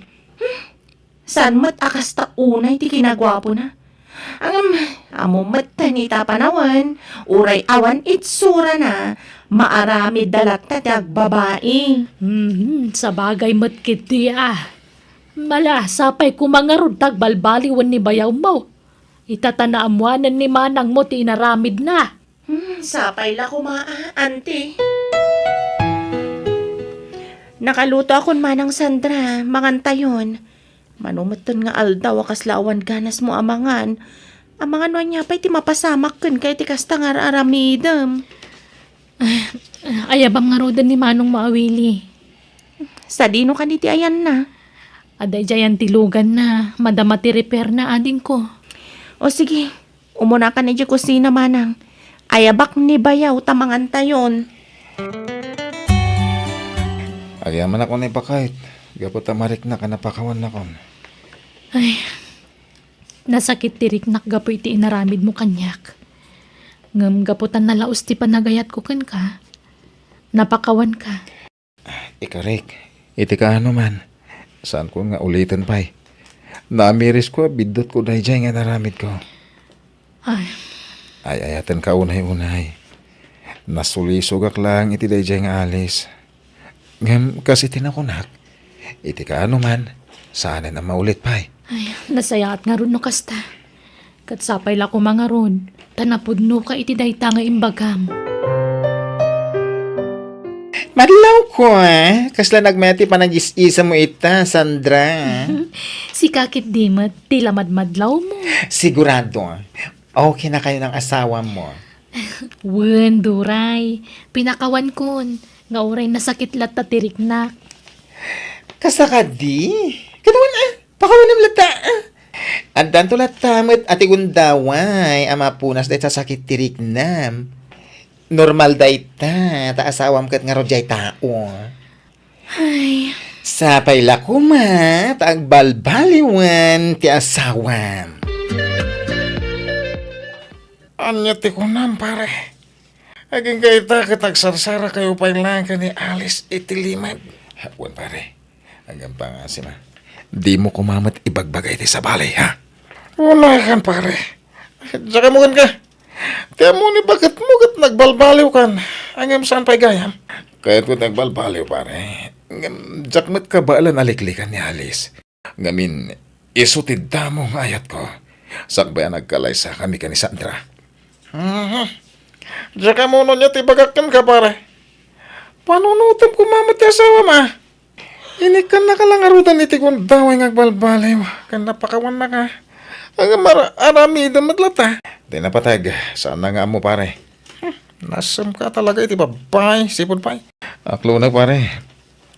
Saan mat akas ta unay ti kinagwapo na? Ang amo mat tanita panawan, uray awan itsura na, maarami dalat ta ti agbabae. Sa bagay matkit di Mala, sapay kumangarod tagbalbaliwan ni bayaw mo. Itatanaamuanan ni manang mo ti inaramid na. Sapay la kumaa, auntie. Nakaluto akon manang Sandra, mangantayon. Manumaton nga aldaw akaslawan ganas mo amangan. Amangan wa niya pa'y ti mapasamak ken kay ti kasta nga aramidem. Ayabam nga rodan ni Manong Maawili. Sa dino ka ti ayan na. Aday jayan tilugan na, madama ti repair na ading ko. O sige, umuna ka na di kusina manang. Ayabak ni bayaw tamangan tayon. Agyaman ako na ipakait. Gapot amarik na kanapakawan na kon. Ay, nasakit tirik nakgapo iti inaramid mo kanyak. Ngam gaputan na laos ti panagayat ko kan ka. Napakawan ka. Ikarik, iti ka ano man. Saan ko nga ulitin pa'y. Namiris ko, bidot ko dahi dyan nga naramid ko. Ay, Ay, ayatan ka unay-unay. Nasulisugak lang iti dahi dyan nga alis. Ngam, kasi tinakunak. Iti ka ano man. Saan na maulit pa'y. ay, nasayaat nga ron no kasta. Katsapay la ko mga ron. Tanapod no ka iti dahi nga imbagam. Madlaw ko kasla nagmeti pa nag-is-isa mo ita, Sandra. Si kakit dimat, tila madmadlaw mo. Sigurado, okay na kayo ng asawa mo. Wen, duray. Pinakawan kon. Nga oray nasakit lata tirik na. Kasakadi? Katawan pakawan ng lata. Andan to latamit ati gundaway, ama punas dahil sa sakit tirik nam. Normal day ta asawam kat nga rodjay tao. Ay, Sapay la kuma, agbalbaliwan ti asawam. Anya ti kunam pare. Aging kaita katagsarsara kayo pa lang ka ni Alice itilimad. Hapuan pare. Hanggang pa nga si ma. Di mo kumamat ibagbagay ti sa balay ha. Wala kan pare. Saka mo ka. Kaya mo ni bakit mo kat nagbalbaliw kan. Hanggang saan pa'y gayam. Kahit ko nagbalbaliw pare. Jakmat ka ba alan aliklikan ni Alice. Ngamin isutid damo ng ayat ko. Sakbaya nagkalay sa kami ka ni Sandra. Saka mo nun niya tibagakan ka pare. Panunutam ko mamat asawa ma. Inikan na ka lang arutan iti kung daway ngagbalbaliw. Kan napakawan na ka. Ang arami damadlata. Di napatag. Saan na nga mo pare? Nasam ka talaga iti babay. Sipon pa'y. Aklo na pare.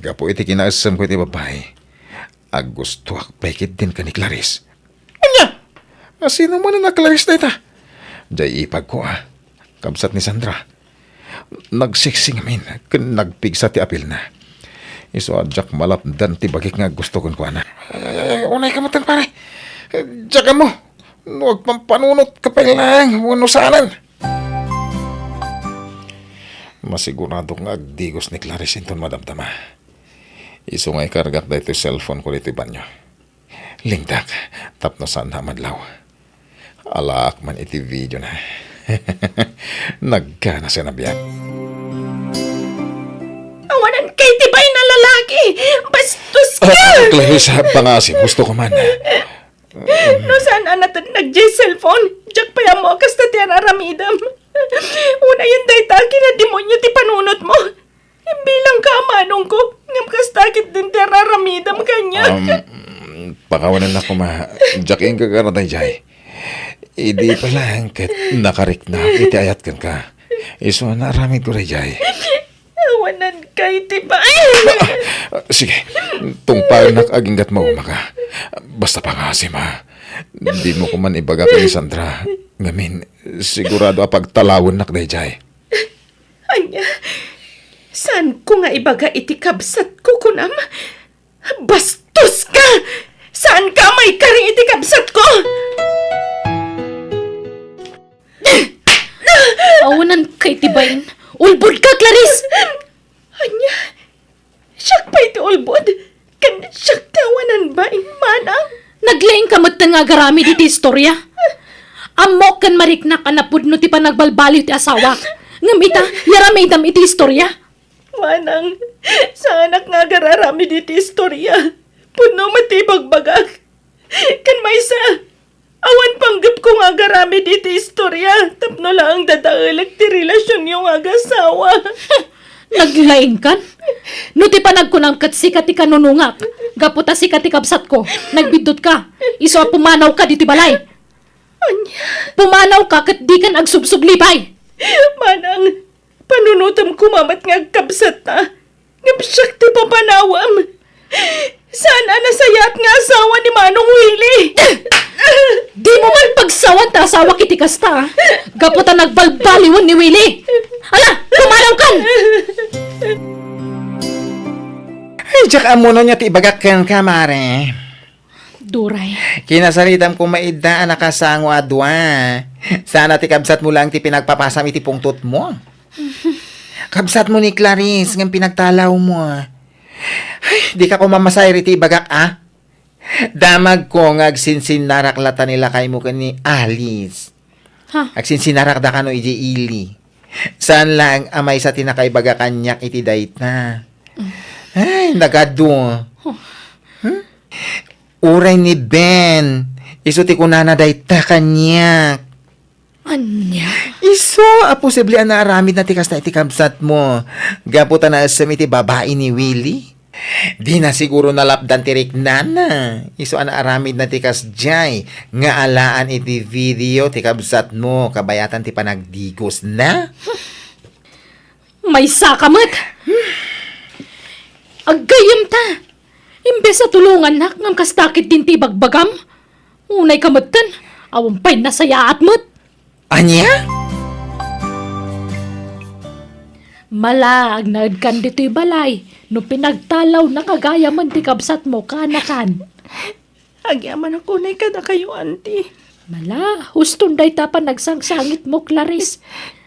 Gapo iti kinaasam ko iti babay. Agusto akpekit din ka ni Clarice. Anya? Sino man na Clarice na ita? Diyay ipag ko Kabsat ni Sandra. Nagsiksing amin. Nagpigsa ti apil na. Iso adjak malapdan ti bagik nga gusto kon ko na. Unay ka matang pare. Diyakan mo. Huwag pampanunot ka pa lang. Unusanan. Masigurado nga agdigos ni Clarice inton madamdama. Iso nga ikargak da ito cellphone ko dito banyo. Lingdak. Tapno saan na madlaw. Alaak man iti video na. Nagkana siya na biyak. Awanan kay tibay na lalaki. Bastos ka! Clarice, pangasim. Gusto ko man. No saan anatan nag-cellphone? Diyak pa yan mo kas na tiyan aramidam. Una yung daytaki na demonyo ti panunot mo. Bilang ka amanong ko. Ngam kas takit din tiyan aramidam kanya. Pakawanan ako ma. Jaking kagaratay jay. Idi pa lang kat nakarik na iti ayat kan ka. Iso na aramid ko rin jay. Awanan kay tibay. Sige, tungpal nak aginggat mo maka. Basta pangasim ha. Di mo ko man ibaga kay Sandra. Ngamin, sigurado apag talawon nak day jay. Anya, saan ko nga ibaga iti kabsat ko kunam? Bastos ka! Saan ka may karing iti kabsat ko? Awanan kay tibayin. Ulbod ka, Clarice! Anya, siyak pa iti ulbod. Kan siyak tawanan ba in manang? Naglaing kamot nga garami di istorya. Amok kan mariknak anapud no ti panagbalbaliw ti asawa. Ngamita, yaramay dam iti istorya. Manang, sa anak nga gararami diti istorya. Puno matibagbagag. Kan may sa, awan panggap ko nga garami diti istorya. Tapno lang dadaalag ti relasyon yung agasawa. Naglaing kan? No ti panagkunang kat sikat ti kanunungak. Gaputa sikat ti kabsat ko. Nagbidot ka. Iso pumanaw ka diti balay. Anya, Pumanaw ka kat di kan agsubsuglipay. manang, panunutam kumamat nga kabsat ta. Ngapsyak ti papanawam. Sana nasayat nga asawa ni Manong Willie. Di mo man pagsawan ta asawa kiti kasta. Gaputan nagbalbaliwan ni Willie. Ala, kumalaw kan! Ay, jak amuno niya ti ibagakan ka, mare. Duray, Kinasaritam ko maida nakasango adwa. Sana ti kabsat mo lang ti pinagpapasam iti pungtot mo. Kabsat mo ni Clarice ng pinagtalaw mo. Ay, di ka ko mamasay riti bagak Damag ko nga agsinsinaraklata nila kay mo ni Alice. Ha? Agsinsinararak da ka no iji ili. Saan lang amay sa tinakaibaga kanyak iti dayt na. Ay, nagado. Uray ni Ben. Iso ti kunana dayta kanyak. anya. Iso, posible na aramid na tikas na iti kabsat mo. Gaputa na asam iti babae ni Willie. Di na siguro nalapdan tirik nana. Iso ana aramid na tikas jay. Nga alaan iti video ti kabsat mo. Kabayatan ti panagdigos na. May sakamat! Agayam ta! Imbes sa tulungan nak ng kastakit din ti bagbagam. Unay kamatan, awampay na sayaat mo't. Anya? Malag na kan dito'y balay. No pinagtalaw na kagaya man ti kabsat mo kanakan. Agyaman ako na kada kayo, auntie. Mala, huston day ta pa nagsangsangit mo, Clarice.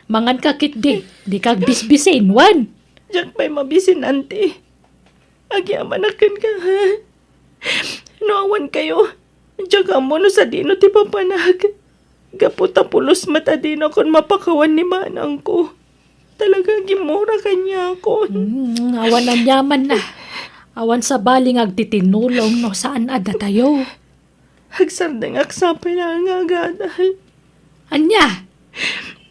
Mangan kakit di kag bisbisin, wan. Diyak pa'y mabisin, auntie. Agyaman akan ka, ha? Noawan kayo. Diyak mo no sa dino ti papanag. Gaputa pulos mata dino kon mapakawan ni manang ko. Talaga gimura kanya ako. Awan ang yaman na. Awan sa baling agtitinulong no saan ada tayo. Hagsardang aksapay na nga agadahan. Anya,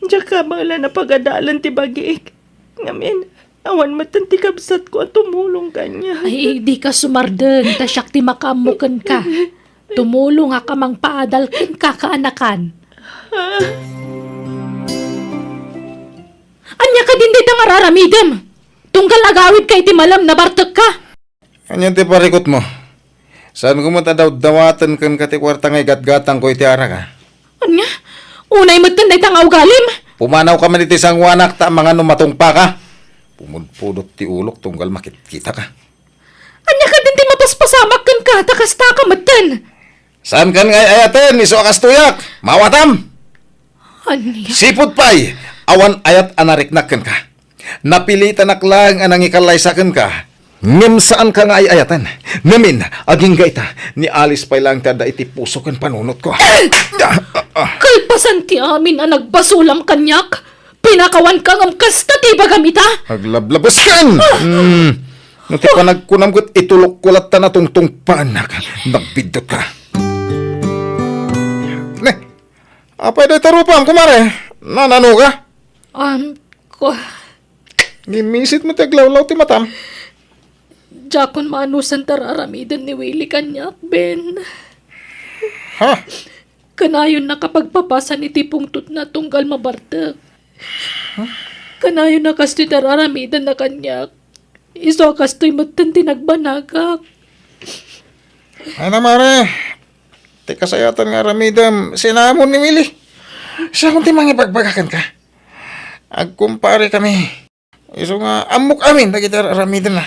Diyak ka bangla na pagadalan ti bagiik. Ngamin, awan matan ti kabsat ko at tumulong kanya. ay di ka sumardeng, tasyak ti makamukan ka. Tumulong nga ka mang paadalkin ka kaanakan. Anya ka din dito mararamidem. Tunggal agawid kay ti malam na bartek ka. Anyan ti parikot mo? Saan ko mo daw dawatan kan kati kwarta ngay gatgatang ko iti ara ka? Anya, unay matan day tang ugalim. Pumanaw ka man iti sangwanak ta mga numatungpa ka. Pumudpudot ti ulok tunggal makikita ka. Anya ka din ti mapaspasamak kan ka, takas ta ka matan. Saan kan ngay ayaten, iso akas tuyak? Mawatam! Anya, Sipot pay, awan ayat anariknakan ka. Napilitan aklang anang ikalaysakan ka. Ngem saan ka nga ay ayatan? Ngamin, aging gaita, ni Alice pay lang tada iti puso kan panunot ko. kalpasan ti amin ang nagbasulam kanyak. Pinakawan kang ang kasta ti bagamita. Aglablabas kan! No ti panagkunam ko't itulok kulat ta na tungtung paanak. Nagbidot ka. Ne, apay day tarupam, kumare. Nanano ka? Ko, Gimisit mo ti aglawlaw ti matam. Jakon maanusan tararamidan ni Willie kanyak, Ben. Ha? Kanayon na kapagpapasan iti pungtot na tunggal mabartek. Kanayon na kasto'y tararamidan na kanyak. Iso kasto'y matan tinagbanagak. Ay na, mare. Ti kasayatan nga ramidam, sinamon ni Willie. Siya kung ti mangipagbagakan ka. Agkumpare kami. Iso nga, amok amin, dagiti ramidam na.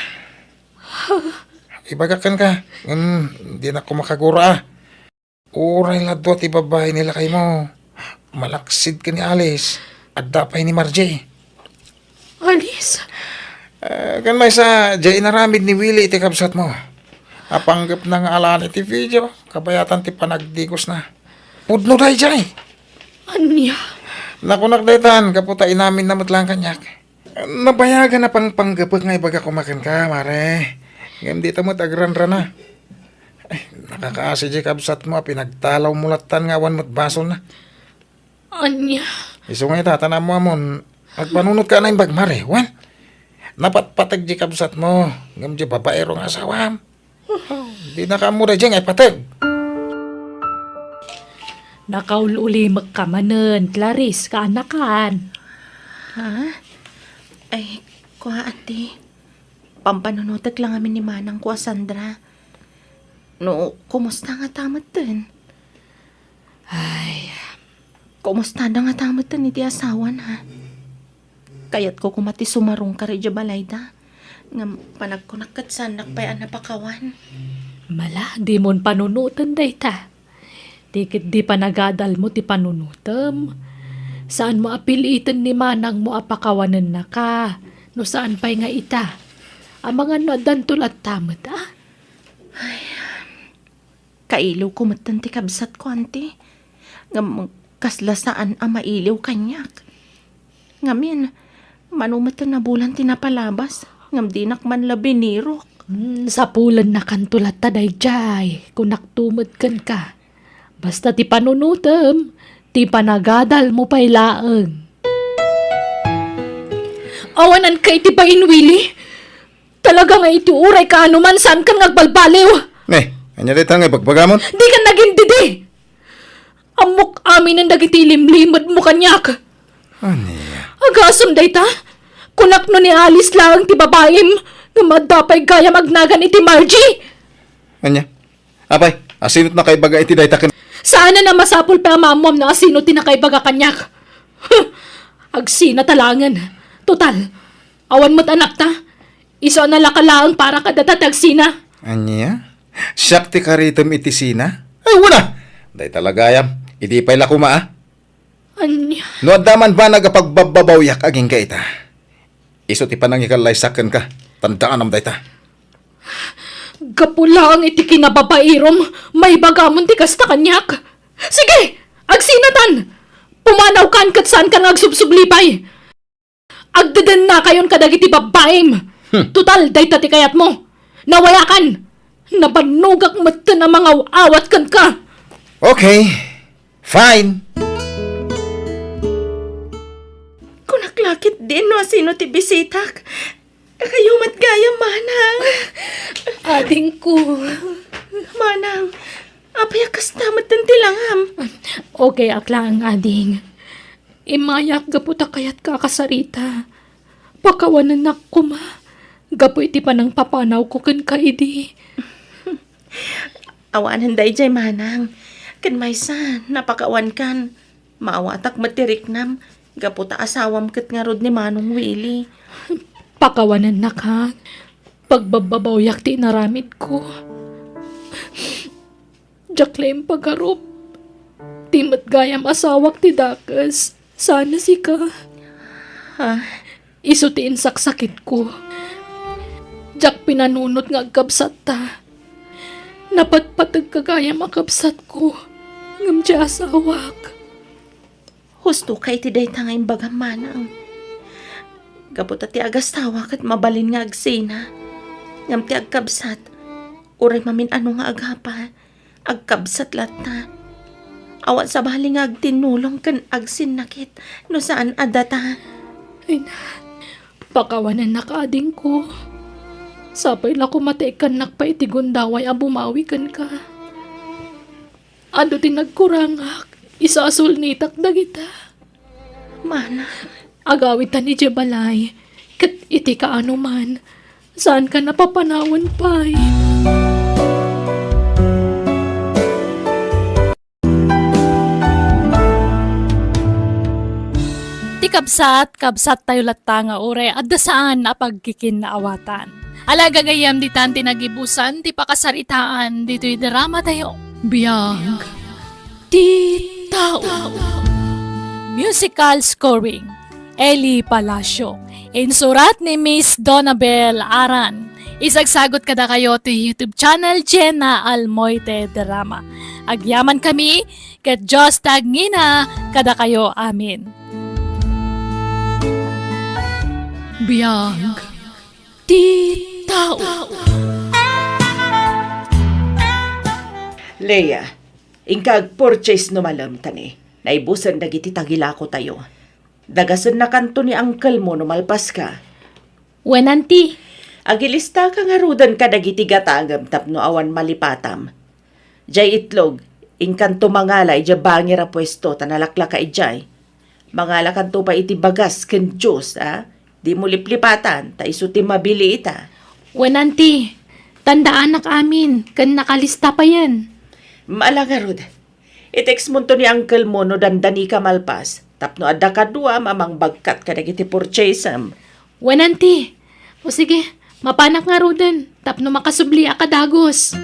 Ibagakan ka. Hindi na ko makagura. Uray ladwa ti babae nila kay mo. Malaksid ka ni Alice. At dapay ni Marjay. Alice, Kan may sa Jay naramid ni Willie iti kabsat mo. Apanggap na nga alaan iti video. Kabayatan ti panagdigos na. Pudno day Jay. anya, Nakunak daytan, kaputa inamin na matlang kanyak. Nabayagan na pang panggapag nga ibaga kumakan ka, mare. Ngayon dito mo tagranra na. Ay, nakakaasi di kabsat mo, pinagtalaw mulatan nga awan mo't basol na. anya. Iso nga itatana mo amon, agpanunot ka na yung bagmare, wan. Napatpatag di kabsat mo, ngam di babaero nga asawam. Di na ka mura di nga ipatag. Nakaululi magkamanen, Clarice, kaanakan. Ay, kuha ate. Pampanunotag lang amin ni manang ko, Sandra. No, kumusta nga tamat din? Ay, kumusta na nga tamat din iti asawan ha? Kayat ko kumati sumarong ka rin balayda. Nga panagkunakat sanak pa yan napakawan. Mala, di mon panunutan dayta. Dikit di pa nagadal mo ti panunutam. Saan mo apilitan ni manang mo apakawanan na ka? No saan pa'y nga ita? Ang mga nadantul at tamat, ah? Kailiw ko matan ti kabsat ko, ante. Nga kaslasaan ang mailiw kanyak. Ngamin, manumatan na bulan tinapalabas. Ngam dinak man labinirok. Sa pulan na kantulat taday jay, kung naktumad kan ka. Basta ti panunutam, ti panagadal mo pa'y laang. Awanan kay ti bain, Willie. Talaga nga iti uray ka anuman saan kan ngagbalbaliw. Anya dito nga pagpagamon? Di ka naging didi. Amok amin ang dagiti limlimad mo kanyak. Anya? Agasam dayta. Kunak no ni Alice lang ti babaim. Namadapay kaya magnagan iti Margie. Anya? Apay, asinot na kay baga iti dayta ken. Sana na masapul pa mamam na asino tinakaybaga kanyak. Agsina talangan. Total, awan mo't anak ta. Iso na lakalaang para kadatatag sina. Anya? Syakti ka rito iti sina? Ay, wala! Day talaga yam. Idi pa'y lakuma, ah. Anya. No, daman ba nagapagbababawyak aging ka ita? Iso ti panangikalay saken ka. Tandaan am dayta. Gapula ang iti kinababairom. May bagamon ti kasta kanyak. Sige, agsinatan. Pumanaw kan kat saan ka nagsubsublipay. Agdadan na kayon kadagiti babaim. Total, dayta ti kayat mo. Nawayakan. Nabanugak mata na mga awat kan ka. Okay. Fine. Kunaklakit din no asino ti bisitak. Nakayumat gaya, manang. Ading ko. Manang, apayakas tamat ng tilangam. Okay, akla ang ading. Imayak gaputa kayat kakasarita. Pakawanan na kuma. Gapo iti pa ng papanaw ko kan kaidi. Awanan day jay, manang. Kan maysan, napakawan kan. Maawatak matirik nam. Gaputa asawam kat nga rod ni Manong Willie. Pakawanan na ka. Pagbababawyak ti naramid ko. Jaklaim pagarup. Timat gayam asawak ti dakas. Sana si ka. Ha? Isutiin saksakit ko. Jak pinanunot nga agkabsat ta. Napatpatag kagayam akabsat ko. Ngam di asawak. Husto kay ti day tangay bagam, manang. Gaputa ti agas tawak at mabalin nga agsina. Ngam ti agkabsat. Uray mamin ano nga agapa. Agkabsat lata. Awat sa bali nga agtinulong kan agsin nakit. No saan adata. Ay na, pakawanan na kaading ko. Sapay la ko mataikan nakpa iti gundaway ang bumawikan ka. Ado ti nagkurangak, isaasul nitak dagita. Mana, Agawitan ni Jebalay, kat iti ka anuman, saan ka napapanawan pa'y. Ti kabsat tayo latta nga ure, at saan na pagkikin na awatan. Alaga gayam di tan tinagibusan, ti pakasaritaan, dito'y drama tayo. Biyag, ti tao. Musical scoring, Eli Palacio. Insurat ni Miss Donabel Aran. Isagsagot kada kayo ti YouTube channel Jenna Almoite Drama. Agyaman kami, ket Diyos tagngina kada kayo amin. Biyag, ti tao. Leia, ingkag purchase no malam tani. Naibusan dagiti tagilako tayo. Dagasan na kanto ni uncle mo no malpas ka. Wenanti, Agilista ka nga rudan ka dagiti gatagam tapno awan malipatam. Jay itlog, ingkanto mangalay jay bangir a pwesto tanalakla ka ijay. Mangala kanto pa iti bagas ken Diyos, ha? Di mo liplipatan, ta iso ti mabili ita. wenanti, Tanda anak amin, kan nakalista pa yan. Maala nga, Rod. I-text mo to ni Uncle mo no dandani ka malpas. Tapno adda ka dua, mamang bagkat ka nagiti purchase am. Wananti. O sige, mapanak nga rodan. Tapno makasubli akadagos.